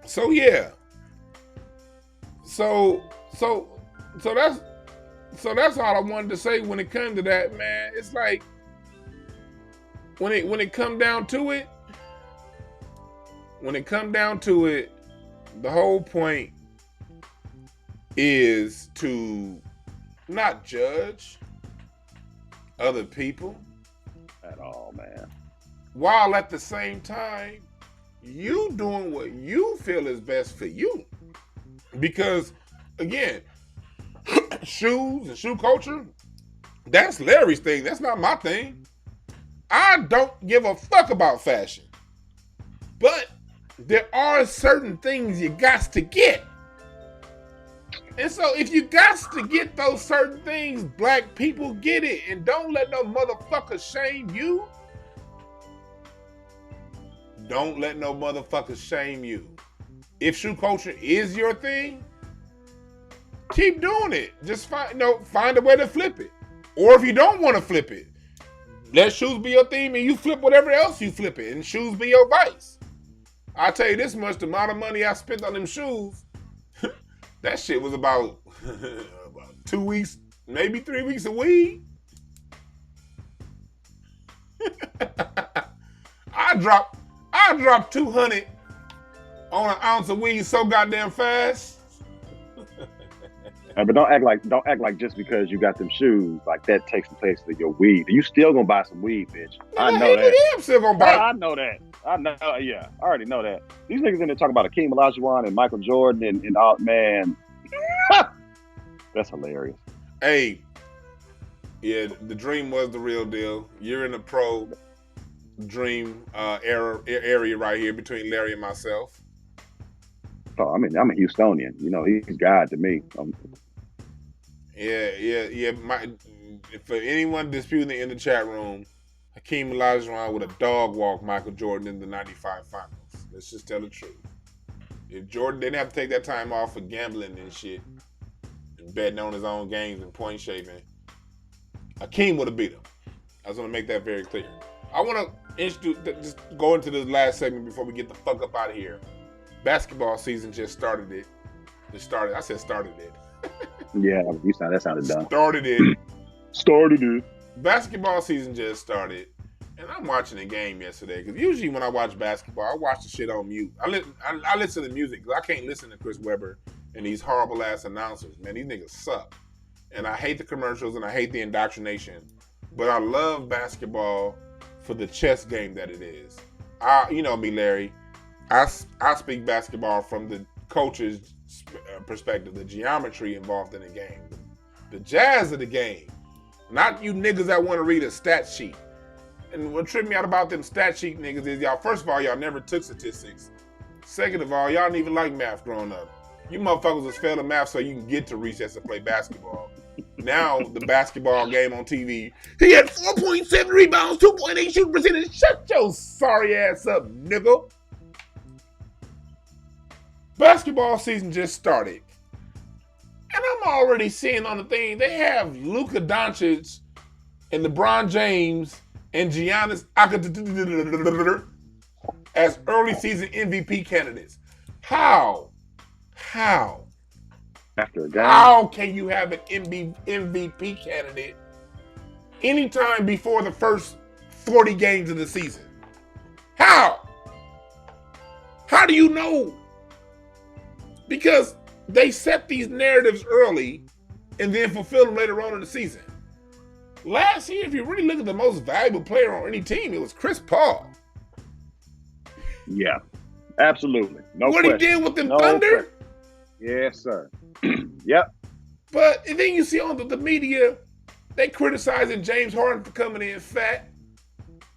S2: So yeah. So that's all I wanted to say when it comes to that, man. It's like when it come down to it, the whole point is to not judge other people
S3: at all, man.
S2: While at the same time, you doing what you feel is best for you. Because, again, shoes and shoe culture, that's Larry's thing. That's not my thing. I don't give a fuck about fashion. But there are certain things you got to get. And so if you got to get those certain things, black people get it. And don't let no motherfucker shame you. Don't let no motherfucker shame you. If shoe culture is your thing, keep doing it. Just find a way to flip it. Or if you don't want to flip it, let shoes be your theme and you flip whatever else you flip it. And shoes be your vice. I'll tell you this much, the amount of money I spent on them shoes, that shit was about 2 weeks, maybe 3 weeks of weed. I dropped 200 on an ounce of weed so goddamn fast.
S3: But don't act like just because you got them shoes, like that takes the place of your weed. You still gonna buy some weed, bitch. I know that.
S2: I'm still gonna buy.
S3: I know that. I know. Yeah, I already know that. These niggas in there talking about Akeem Olajuwon and Michael Jordan and all, man. That's hilarious.
S2: Hey, yeah, the dream was the real deal. You're in the pro dream area right here between Larry and myself.
S3: Oh, I mean, I'm a Houstonian. You know, he's God to me.
S2: Yeah. For anyone disputing in the chat room, Hakeem Olajuwon would a dog walk Michael Jordan in the '95 finals. Let's just tell the truth. If Jordan didn't have to take that time off for gambling and shit, and betting on his own games and point shaving, Hakeem would have beat him. I just want to make that very clear. I want to just go into this last segment before we get the fuck up out of here. Basketball season just started it. I said started it.
S3: Yeah, that sounded dumb.
S2: Started it. Basketball season just started, and I'm watching a game yesterday because usually when I watch basketball, I watch the shit on mute. I listen to music because I can't listen to Chris Webber and these horrible ass announcers. Man, these niggas suck, and I hate the commercials and I hate the indoctrination. But I love basketball for the chess game that it is. You know me, Larry. I speak basketball from the coach's perspective, the geometry involved in the game, the jazz of the game. Not you niggas that want to read a stat sheet. And what tripped me out about them stat sheet niggas is y'all, first of all, y'all never took statistics. Second of all, y'all didn't even like math growing up. You motherfuckers was failing math so you can get to recess and play basketball. Now, the basketball game on TV, he had 4.7 rebounds, 2.8 shooting percentage. Shut your sorry ass up, nigga. Basketball season just started. And I'm already seeing on the thing, they have Luka Doncic and LeBron James and Giannis as early season MVP candidates. How?
S3: After a game.
S2: How can you have an MVP candidate anytime before the first 40 games of the season? How? How do you know? Because they set these narratives early and then fulfill them later on in the season. Last year, if you really look at the most valuable player on any team, it was Chris Paul.
S3: Yeah, absolutely. No
S2: what
S3: question.
S2: He did with them Thunder?
S3: Yes, sir. Yep.
S2: But and then you see on the media, they criticizing James Harden for coming in fat.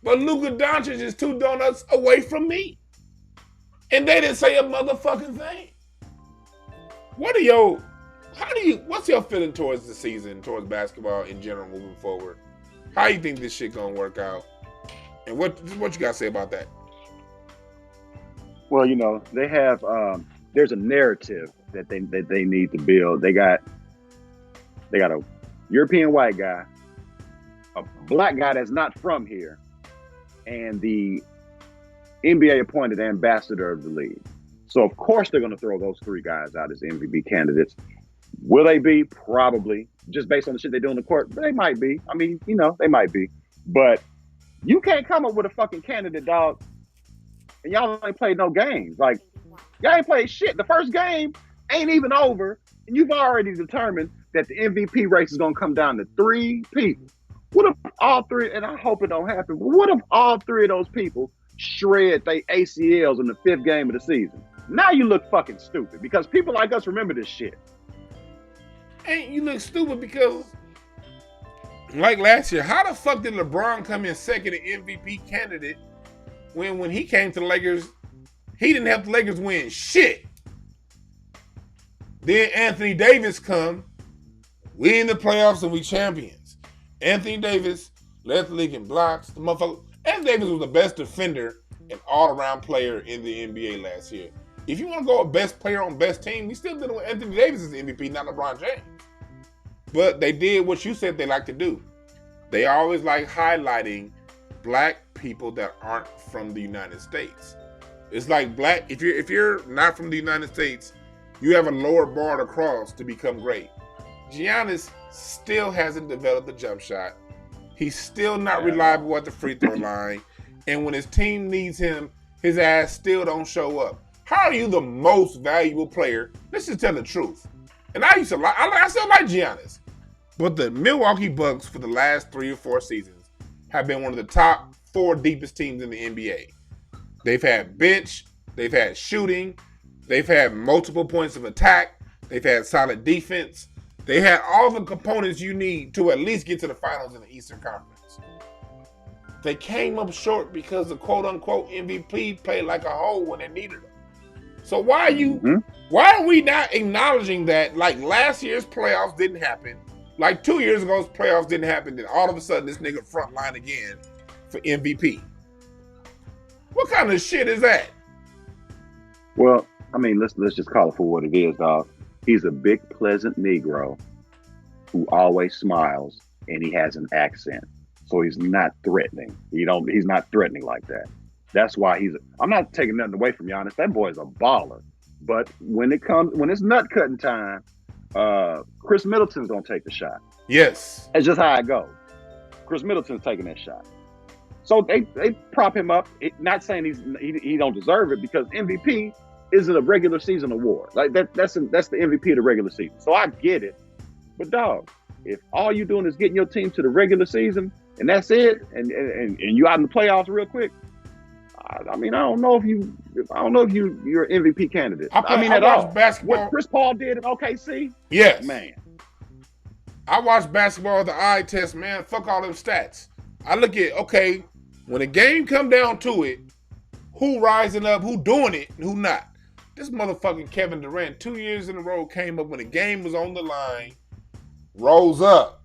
S2: But Luka Doncic is 2 donuts away from me. And they didn't say a motherfucking thing. What's your feeling towards the season, towards basketball in general moving forward? How you think this shit gonna work out? And what you gotta say about that?
S3: Well, they have there's a narrative that they need to build. They got a European white guy, a black guy that's not from here, and the NBA appointed ambassador of the league. So of course they're going to throw those 3 guys out as MVP candidates. Will they be? Probably, just based on the shit they do on the court. But they might be. I mean, they might be. But you can't come up with a fucking candidate, dog, and y'all ain't played no games. Like, y'all ain't played shit. The first game ain't even over, and you've already determined that the MVP race is going to come down to 3 people. What if all 3, and I hope it don't happen, but what if all 3 of those people shred their ACLs in the 5th game of the season? Now you look fucking stupid, because people like us remember this shit.
S2: And you look stupid because, like last year, how the fuck did LeBron come in second in MVP candidate when he came to the Lakers, he didn't help the Lakers win shit. Then Anthony Davis come, we in the playoffs and we champions. Anthony Davis led the league in blocks. The motherfucker, Anthony Davis was the best defender and all-around player in the NBA last year. If you want to go a best player on best team, we still did it with Anthony Davis as MVP, not LeBron James. But they did what you said they like to do. They always like highlighting black people that aren't from the United States. It's like black, if you're not from the United States, you have a lower bar to cross to become great. Giannis still hasn't developed the jump shot. He's still not reliable at the free throw line. And when his team needs him, his ass still don't show up. How are you the most valuable player? Let's just tell the truth. And I still like Giannis. But the Milwaukee Bucks for the last 3 or 4 seasons have been one of the top 4 deepest teams in the NBA. They've had bench, they've had shooting, they've had multiple points of attack, they've had solid defense. They had all the components you need to at least get to the finals in the Eastern Conference. They came up short because the quote-unquote MVP played like a hole when they needed him. So why are we not acknowledging that, like, last year's playoffs didn't happen, like 2 years ago's playoffs didn't happen, then all of a sudden this nigga front line again for MVP? What kind of shit is that?
S3: Well, I mean, let's just call it for what it is, dog. He's a big, pleasant Negro who always smiles, and he has an accent. So he's not threatening. He's not threatening like that. That's why I'm not taking nothing away from Giannis. That boy's a baller. But when it's nut cutting time, Chris Middleton's gonna take the shot.
S2: Yes.
S3: That's just how it goes. Chris Middleton's taking that shot. So they prop him up. Not saying he don't deserve it, because MVP isn't a regular season award. Like that's the MVP of the regular season. So I get it. But dog, if all you're doing is getting your team to the regular season and that's it, and you out in the playoffs real quick, I mean, I don't know if you're an MVP candidate. I watched basketball. What Chris Paul did in OKC?
S2: Yes.
S3: Man.
S2: I watched basketball with the eye test, man. Fuck all them stats. I look at, okay, When the game come down to it, who rising up, who doing it, and who not? This motherfucking Kevin Durant 2 years in a row came up when the game was on the line, rolls up.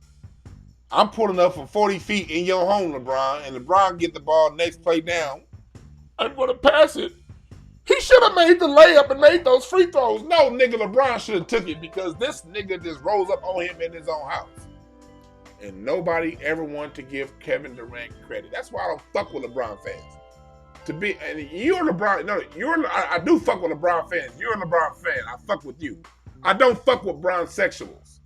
S2: I'm pulling up from 40 feet in your home, LeBron, and LeBron get the ball next play down. I'm going to pass it. He should have made the layup and made those free throws. No, nigga, LeBron should have took it because this nigga just rolls up on him in his own house. And nobody ever wanted to give Kevin Durant credit. That's why I don't fuck with LeBron fans. And you're LeBron. No, I do fuck with LeBron fans. You're a LeBron fan. I fuck with you. I don't fuck with Bron sexuals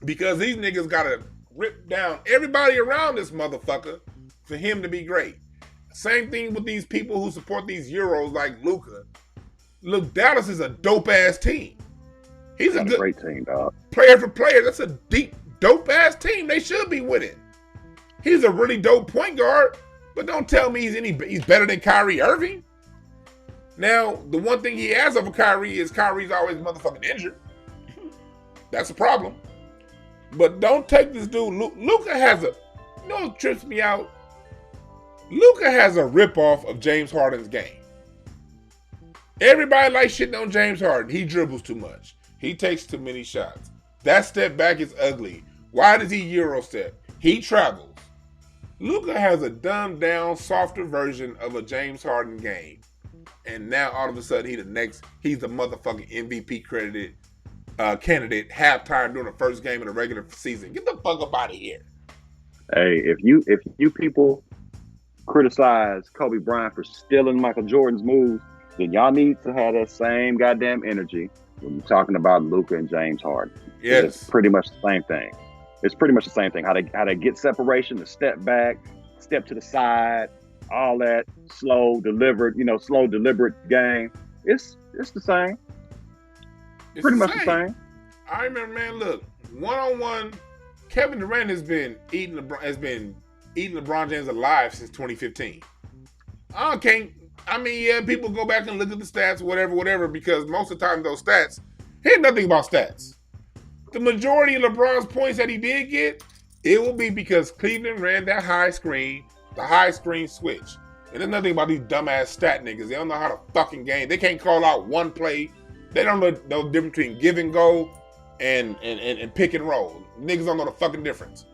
S2: because these niggas gotta rip down everybody around this motherfucker for him to be great. Same thing with these people who support these Euros like Luka. Look, Dallas is a dope ass team. He's a good
S3: great team, dog.
S2: Player for player. That's a deep, dope ass team. They should be winning. He's a really dope point guard. But don't tell me he's better than Kyrie Irving. Now, the one thing he has over Kyrie is Kyrie's always motherfucking injured. That's a problem. But don't take this dude. Luka has you know what trips me out? Luka has a ripoff of James Harden's game. Everybody likes shitting on James Harden. He dribbles too much. He takes too many shots. That step back is ugly. Why does he Euro step? He travels. Luka has a dumbed down, softer version of a James Harden game. And now all of a sudden he's the motherfucking MVP credited candidate halftime during the first game of the regular season. Get the fuck up out of here.
S3: Hey, if you people criticize Kobe Bryant for stealing Michael Jordan's moves, then y'all need to have that same goddamn energy when you're talking about Luka and James Harden.
S2: Yes.
S3: It's pretty much the same thing. It's pretty much the same thing. How they get separation, the step back, step to the side, all that slow deliberate game. It's the same.
S2: It's
S3: pretty much the same.
S2: I remember, man. Look, 1-on-1, Kevin Durant has been eating LeBron James alive since 2015. People go back and look at the stats, whatever, because most of the time those stats, he had nothing about stats. The majority of LeBron's points that he did get, it will be because Cleveland ran that high screen, the high screen switch. And there's nothing about these dumbass stat niggas. They don't know how to fucking game. They can't call out one play. They don't know the difference between give and go and pick and roll. Niggas don't know the fucking difference.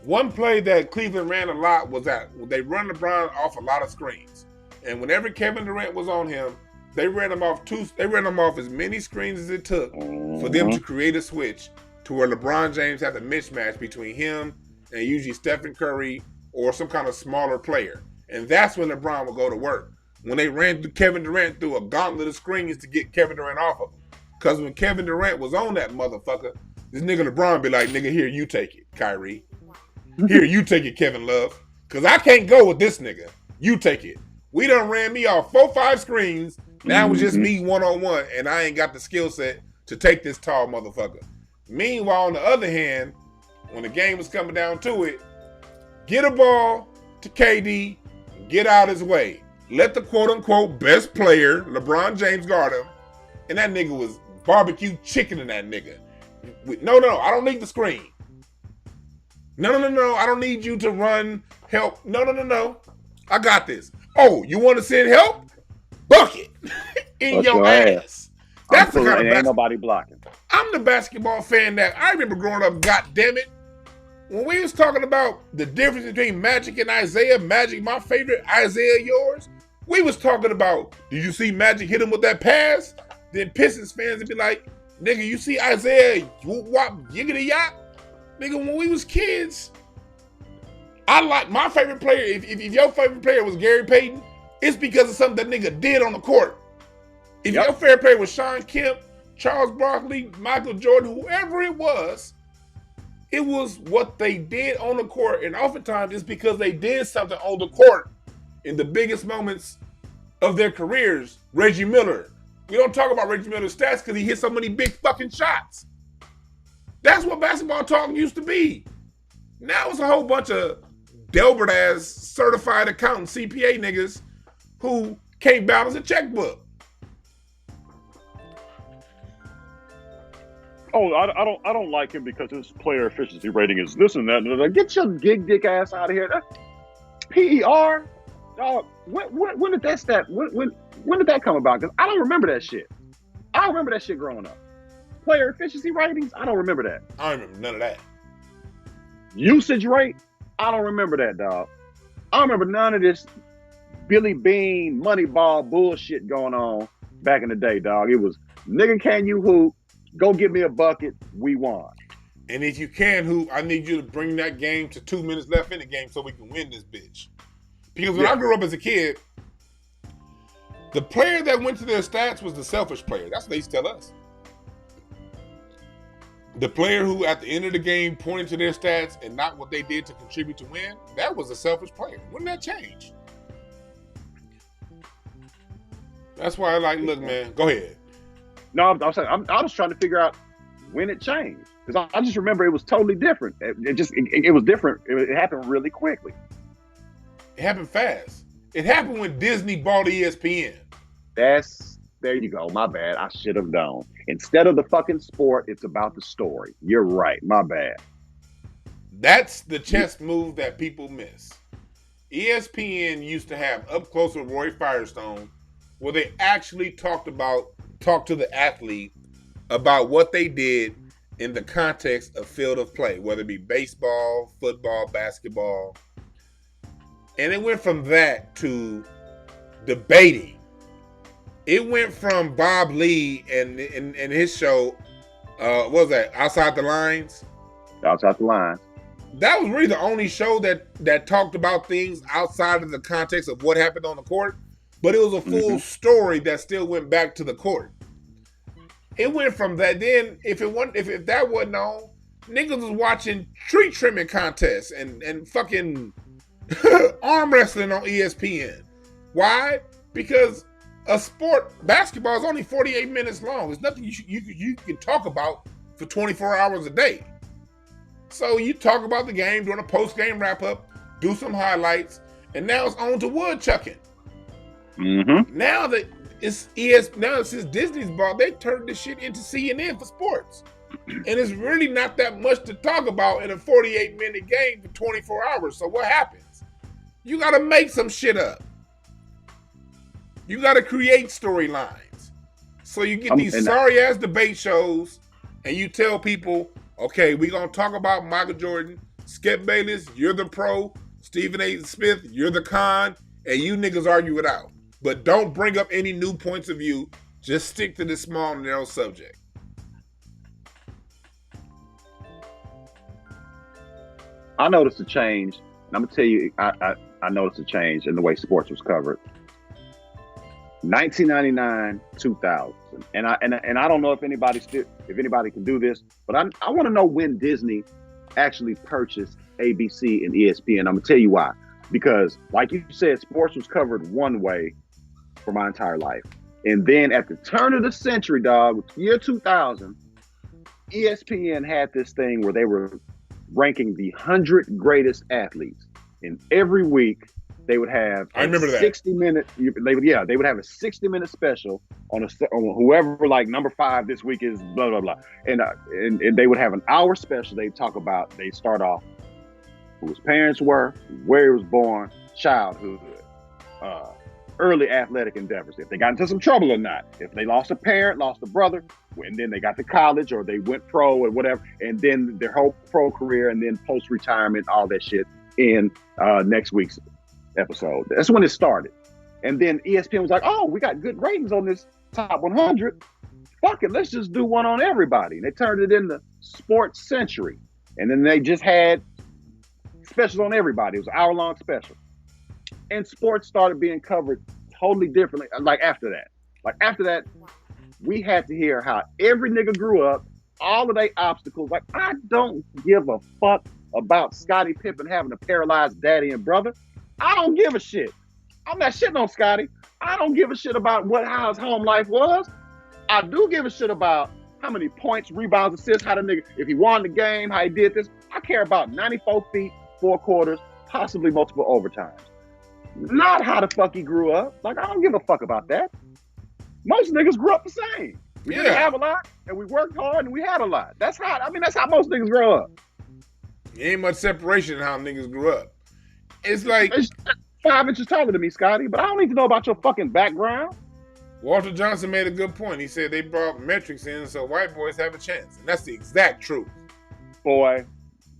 S2: One play that Cleveland ran a lot was that they run LeBron off a lot of screens. And whenever Kevin Durant was on him, they ran him off as many screens as it took for them to create a switch to where LeBron James had the mismatch between him and usually Stephen Curry or some kind of smaller player. And that's when LeBron would go to work. When they ran Kevin Durant through a gauntlet of screens to get Kevin Durant off of him. Because when Kevin Durant was on that motherfucker, this nigga LeBron be like, nigga, here, you take it, Kyrie. Here, you take it, Kevin Love. Because I can't go with this nigga. You take it. We done ran me off 4-5 screens. Now it's just me one-on-one, and I ain't got the skill set to take this tall motherfucker. Meanwhile, on the other hand, when the game was coming down to it, get a ball to KD, get out his way. Let the quote-unquote best player, LeBron James, guard him, and that nigga was barbecue chicken in that nigga. No, I don't need the screen. No, I don't need you to run, help. No. I got this. Oh, you want to send help? Bucket in your ass. That's the kind of
S3: ain't nobody blocking.
S2: I'm the basketball fan that I remember growing up. God damn it, when we was talking about the difference between Magic and Isaiah, Magic my favorite, Isaiah yours. We was talking about, did you see Magic hit him with that pass? Then Pistons fans would be like, nigga, you see Isaiah wop yiggity yop? Nigga, when we was kids, I like my favorite player. If your favorite player was Gary Payton, it's because of something that nigga did on the court. If your favorite player was Sean Kemp, Charles Barkley, Michael Jordan, whoever it was what they did on the court. And oftentimes it's because they did something on the court in the biggest moments of their careers. Reggie Miller. We don't talk about Reggie Miller's stats because he hit so many big fucking shots. That's what basketball talk used to be. Now it's a whole bunch of Delbert ass certified accountant CPA niggas who can't balance a checkbook.
S3: Oh, I don't like him because his player efficiency rating is this and that. Get your gig dick ass out of here. PER, dog. When did that stat? When did that come about? Because I don't remember that shit. I don't remember that shit growing up. Player efficiency ratings, I don't remember that.
S2: I don't remember none of that.
S3: Usage rate, I don't remember that, dog. I don't remember none of this Billy Bean Moneyball bullshit going on back in the day, dog. It was, nigga, can you hoop? Go get me a bucket. We won.
S2: And if you can hoop, I need you to bring that game to 2 minutes left in the game so we can win this bitch. Because when I grew up as a kid, the player that went to their stats was the selfish player. That's what they used to tell us. The player who at the end of the game pointed to their stats and not what they did to contribute to win, that was a selfish player. When did that change? That's why I like, look, man, go ahead.
S3: No, I was trying to figure out when it changed. Because I just remember it was totally different. It was different. It happened really quickly.
S2: It happened fast. It happened when Disney bought ESPN.
S3: There you go. My bad. I should have known. Instead of the fucking sport, it's about the story. You're right. My bad.
S2: That's the chess move that people miss. ESPN used to have Up Close with Roy Firestone, where they actually talked to the athlete about what they did in the context of field of play, whether it be baseball, football, basketball. And it went from that to debating. It went from Bob Lee and his show, what was that, Outside the Lines?
S3: Outside the Lines.
S2: That was really the only show that talked about things outside of the context of what happened on the court. But it was a full story that still went back to the court. It went from that. Then if that wasn't on, niggas was watching tree trimming contests and fucking arm wrestling on ESPN. Why? Because a sport, basketball, is only 48 minutes long. It's nothing you can talk about for 24 hours a day. So you talk about the game, doing a post-game wrap-up, do some highlights, and now it's on to woodchucking.
S3: Mm-hmm.
S2: Now that it's since Disney's bought, they turned this shit into CNN for sports. And it's really not that much to talk about in a 48-minute game for 24 hours. So what happens? You got to make some shit up. You got to create storylines. So you get these sorry-ass debate shows, and you tell people, okay, we're going to talk about Michael Jordan, Skip Bayless, you're the pro, Stephen A. Smith, you're the con, and you niggas argue it out. But don't bring up any new points of view. Just stick to this small, narrow subject.
S3: I noticed a change, and I'm going to tell you, I noticed a change in the way sports was covered. 1999, 2000, and I don't know if anybody can do this, but I want to know when Disney actually purchased ABC and ESPN. I'm gonna tell you why. Because, like you said, sports was covered one way for my entire life, and then at the turn of the century, dog, year 2000, ESPN had this thing where they were ranking the 100 greatest athletes, and every week they would have
S2: I remember that
S3: 60-minute. They would have a 60-minute special on whoever, like number 5 this week is blah blah blah, and they would have an hour special. They talk about, they start off who his parents were, where he was born, childhood, early athletic endeavors, if they got into some trouble or not, if they lost a parent, lost a brother, and then they got to college or they went pro or whatever, and then their whole pro career, and then post-retirement, all that shit in next week's episode. That's when it started. And then ESPN was like, oh, we got good ratings on this top 100. Fuck it, let's just do one on everybody. And they turned it into Sports Century. And then they just had specials on everybody. It was an hour-long special. And sports started being covered totally differently. Like after that, we had to hear how every nigga grew up, all of their obstacles. Like, I don't give a fuck about Scottie Pippen having a paralyzed daddy and brother. I don't give a shit. I'm not shitting on Scottie. I don't give a shit about how his home life was. I do give a shit about how many points, rebounds, assists, how the nigga, if he won the game, how he did this. I care about 94 feet, 4 quarters, possibly multiple overtimes. Not how the fuck he grew up. Like, I don't give a fuck about that. Most niggas grew up the same. We didn't have a lot, and we worked hard, and we had a lot. That's how most niggas grow up.
S2: Ain't much separation in how niggas grew up. It's like
S3: It's 5 inches taller than me, Scotty, but I don't need to know about your fucking background.
S2: Walter Johnson made a good point. He said they brought metrics in so white boys have a chance. And that's the exact truth.
S3: Boy,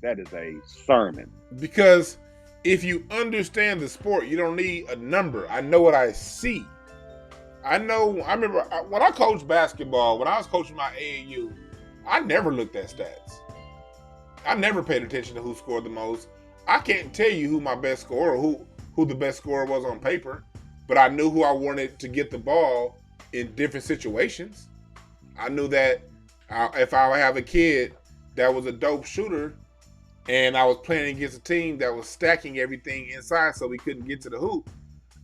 S3: that is a sermon.
S2: Because if you understand the sport, you don't need a number. I know what I see. I remember when I coached basketball, when I was coaching my AAU, I never looked at stats. I never paid attention to who scored the most. I can't tell you who my best scorer, who the best scorer was on paper, but I knew who I wanted to get the ball in different situations. I knew that if I have a kid that was a dope shooter and I was playing against a team that was stacking everything inside so we couldn't get to the hoop,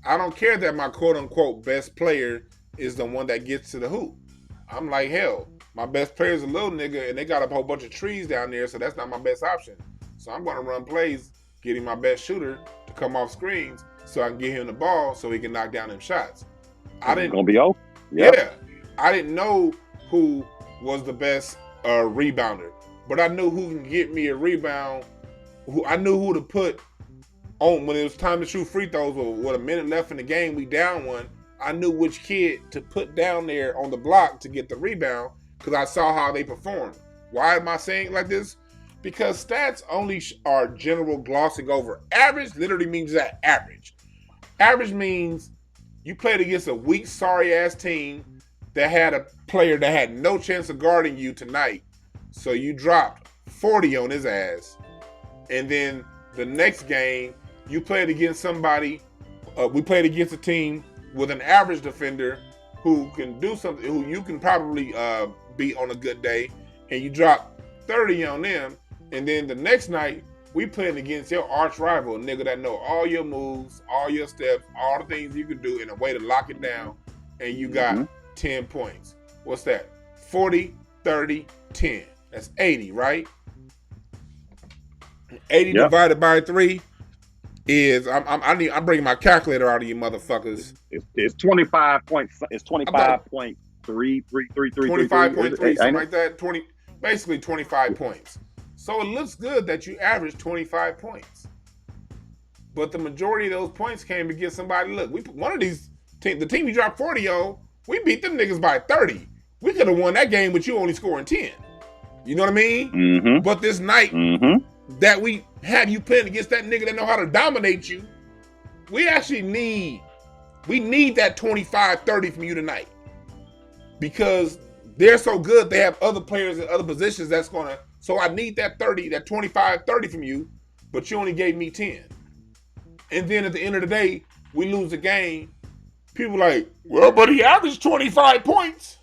S2: I don't care that my quote-unquote best player is the one that gets to the hoop. I'm like, hell, my best player is a little nigga and they got a whole bunch of trees down there, so that's not my best option. So I'm going to run plays getting my best shooter to come off screens so I can get him the ball so he can knock down them shots.
S3: It's gonna be open. Yep.
S2: Yeah, I didn't know who was the best rebounder, but I knew who can get me a rebound. I knew who to put on when it was time to shoot free throws. With a minute left in the game, we down one. I knew which kid to put down there on the block to get the rebound because I saw how they performed. Why am I saying it like this? Because stats only are general glossing over. Average literally means that average. Average means you played against a weak, sorry-ass team that had a player that had no chance of guarding you tonight. So you dropped 40 on his ass. And then the next game, you played against somebody, we played against a team with an average defender who can do something, who you can probably beat on a good day, and you drop 30 on them. And then the next night, we playing against your arch rival, a nigga that know all your moves, all your steps, all the things you can do in a way to lock it down, and you got 10 points. What's that? 40, 30, 10. That's 80, right? 80 divided by 3 is I'm bringing my calculator out of you motherfuckers.
S3: It's 25 points. It's 25.333.
S2: 25.3, something like that. Basically 25 points. So it looks good that you averaged 25 points. But the majority of those points came against somebody. Look, one of these the team you dropped 40 on, we beat them niggas by 30. We could have won that game with you only scoring 10. You know what I mean?
S3: Mm-hmm.
S2: But this night that we have you playing against that nigga that know how to dominate you, we actually need that 25-30 from you tonight. Because they're so good, they have other players in other positions that's gonna. So I need that 30, that 25-30 from you, but you only gave me 10. And then at the end of the day, we lose the game. People like, well, but he averaged 25 points.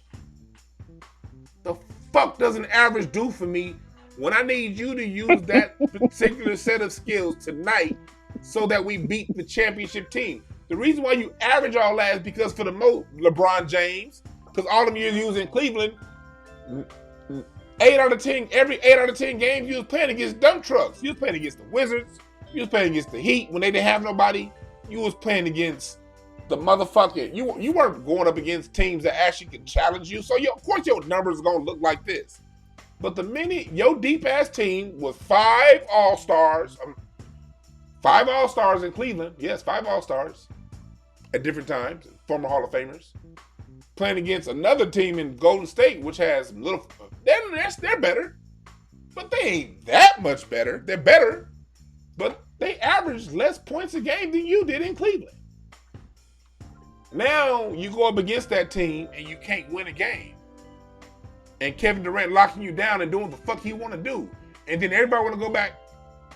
S2: The fuck does an average do for me when I need you to use that particular set of skills tonight so that we beat the championship team? The reason why you average all that is because for the most LeBron James, because all of years he was in Cleveland, 8 out of 10 games you was playing against dump trucks. You was playing against the Wizards. You was playing against the Heat when they didn't have nobody. You was playing against the motherfucker. You weren't going up against teams that actually could challenge you. So of course your numbers are gonna look like this. But the minute your deep ass team with 5 All-Stars in Cleveland, yes, 5 All-Stars at different times, former Hall of Famers, playing against another team in Golden State, which has they're better, but they ain't that much better. They're better, but they average less points a game than you did in Cleveland. Now you go up against that team and you can't win a game, and Kevin Durant locking you down and doing what the fuck he want to do, and then everybody want to go back.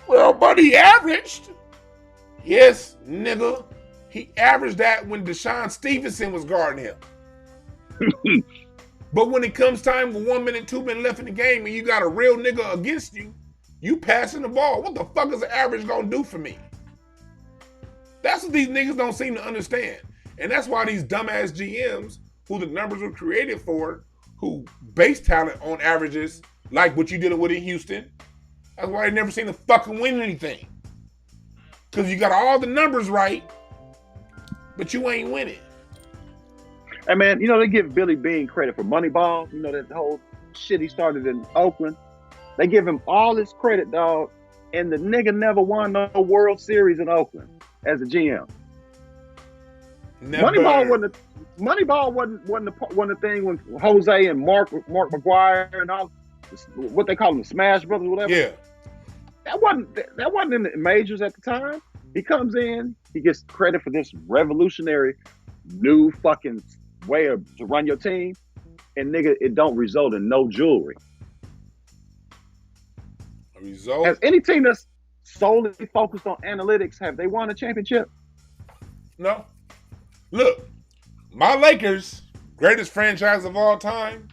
S2: Well, but he averaged. Yes, nigga, he averaged that when Deshaun Stevenson was guarding him. But when it comes time with 1 minute, 2 minutes left in the game and you got a real nigga against you, you passing the ball. What the fuck is the average gonna do for me? That's what these niggas don't seem to understand. And that's why these dumbass GMs, who the numbers were created for, who base talent on averages, like what you dealing with in Houston, that's why they never seem to fucking win anything. Because you got all the numbers right, but you ain't winning.
S3: Hey, man, you know, they give Billy Bean credit for Moneyball. You know, that whole shit he started in Oakland. They give him all this credit, dog. and the nigga never won no World Series in Oakland as a GM.
S2: Never.
S3: Moneyball wasn't the thing when Jose and Mark McGuire and all what they call them, the Smash Brothers, whatever.
S2: Yeah.
S3: That wasn't in the majors at the time. He comes in, he gets credit for this revolutionary new fucking way to run your team, and nigga, it don't result in no jewelry.
S2: A result?
S3: Has any team that's solely focused on analytics, have they won a championship?
S2: No. Look, my Lakers, greatest franchise of all time,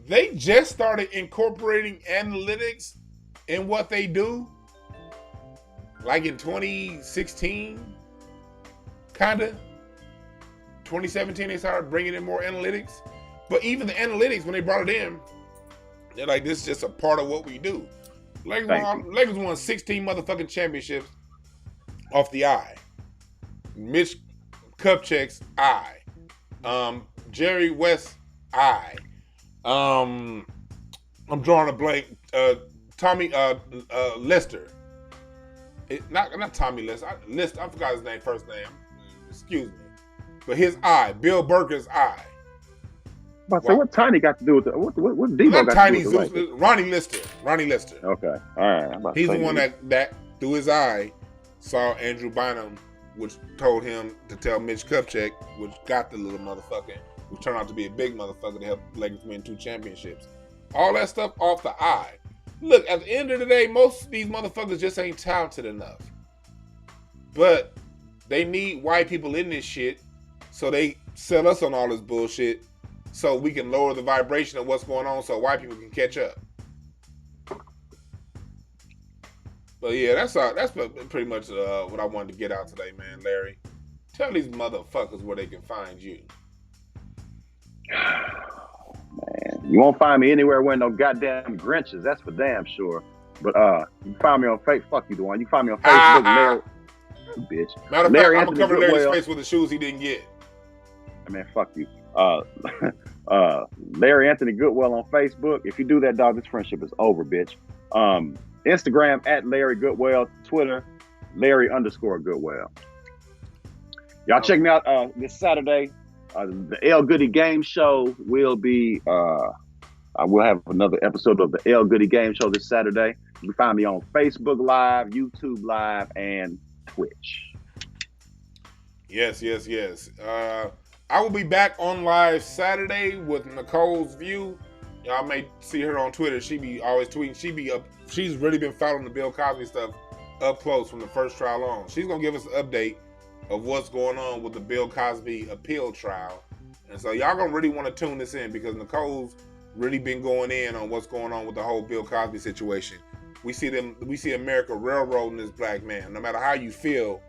S2: they just started incorporating analytics in what they do, like in 2016, kind of. 2017, they started bringing in more analytics. But even the analytics, when they brought it in, they're like, this is just a part of what we do. Lakers won 16 motherfucking championships off the eye. Mitch Kupchak's eye. Jerry West's eye. I'm drawing a blank. Tommy Lister. Not Tommy Lister. I forgot his name, first name. Excuse me. But his eye, Bill Burker's eye.
S3: So what Tiny got to do with the what Debo
S2: Not
S3: got
S2: Tiny
S3: to do with
S2: Zeus, Ronnie Lister.
S3: Okay, all right.
S2: He's the one that through his eye saw Andrew Bynum, which told him to tell Mitch Kupchak, which got the little motherfucker, which turned out to be a big motherfucker to help Lakers win 2 championships. All that stuff off the eye. Look, at the end of the day, most of these motherfuckers just ain't talented enough. But they need white people in this shit, so they sell us on all this bullshit so we can lower the vibration of what's going on so white people can catch up. But yeah, that's pretty much what I wanted to get out today, man. Larry, tell these motherfuckers where they can find you.
S3: Man, you won't find me anywhere wearing no goddamn Grinches. That's for damn sure. But you can find me on Facebook. Fuck you, DeWan. You can find me on Facebook, Larry. Bitch.
S2: Matter of
S3: Larry
S2: fact, I'm gonna cover Larry's
S3: Goodwell.
S2: face with the shoes he didn't get.
S3: Man, fuck you. Larry Anthony Goodwell on Facebook. If you do that, dog, this friendship is over, bitch. Instagram at Larry Goodwell. Twitter, Larry_Goodwell. Y'all check me out this Saturday. The L Goody Game Show will be. I will have another episode of the L Goody Game Show this Saturday. You can find me on Facebook Live, YouTube Live, and Twitch.
S2: Yes. I will be back on live Saturday with Nicole's View. Y'all may see her on Twitter. She be always tweeting. She's really been following the Bill Cosby stuff up close from the first trial on. She's gonna give us an update of what's going on with the Bill Cosby appeal trial. And so y'all gonna really want to tune this in because Nicole's really been going in on what's going on with the whole Bill Cosby situation. We see America railroading this black man. No matter how you feel,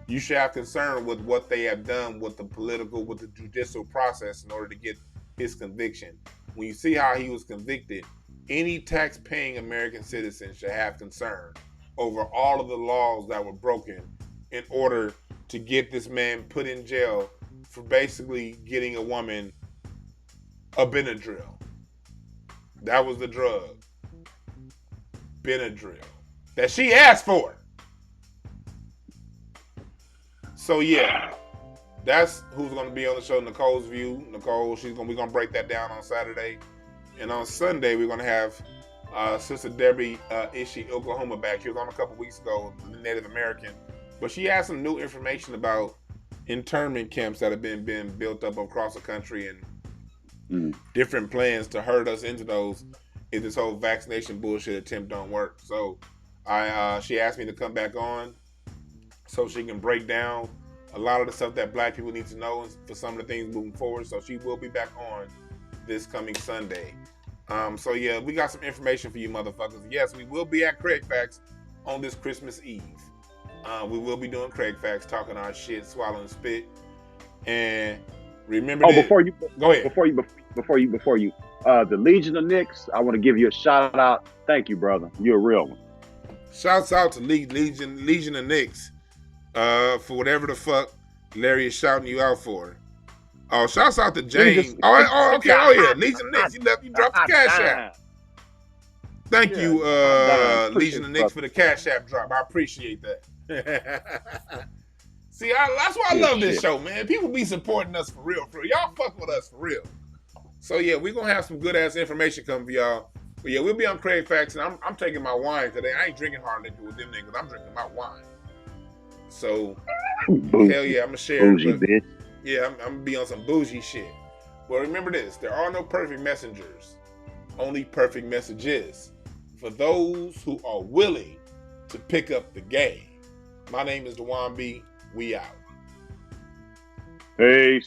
S2: you should have concern with what they have done with the judicial process in order to get his conviction. When you see how he was convicted, any tax-paying American citizen should have concern over all of the laws that were broken in order to get this man put in jail for basically getting a woman a Benadryl. That was the drug. Benadryl. That she asked for. So yeah, that's who's going to be on the show. Nicole's View. Nicole, we're going to break that down on Saturday. And on Sunday, we're going to have Sister Debbie Ishii, Oklahoma back. She was on a couple weeks ago, Native American. But she has some new information about internment camps that have been built up across the country and different plans to herd us into those if this whole vaccination bullshit attempt don't work. So she asked me to come back on so she can break down a lot of the stuff that black people need to know for some of the things moving forward. So she will be back on this coming Sunday. So yeah, we got some information for you motherfuckers. Yes, we will be at Craig Facts on this Christmas Eve. We will be doing Craig Facts, talking our shit, swallowing spit. And remember
S3: before you
S2: go ahead.
S3: Before you, the Legion of Knicks, I want to give you a shout out. Thank you, brother. You're a real one.
S2: Shouts out to Legion of Knicks for whatever the fuck Larry is shouting you out for. Oh, shouts out to James. Okay. Oh yeah, Legion of Knicks. You dropped the cash out. Thank
S3: Yeah,
S2: you,
S3: I'm down.
S2: Legion of
S3: Appreciate
S2: Nicks,
S3: it,
S2: for the Cash App drop. I appreciate that. See, that's why I
S3: Good
S2: love this
S3: shit.
S2: show, man. People be supporting us for real, for real. Y'all fuck with us for real. So yeah, we're gonna have some good ass information coming for y'all. But yeah, we'll be on Craig Facts, and I'm taking my wine today. I ain't drinking hard liquor with them niggas. I'm drinking my wine. So hell yeah, I'm gonna share
S3: Bougie
S2: it. But
S3: bitch.
S2: yeah, I'm gonna be on some bougie shit. Well, remember this: there are no perfect messengers, only perfect messages for those who are willing to pick up the game. My name is DwannB. We out.
S3: Peace.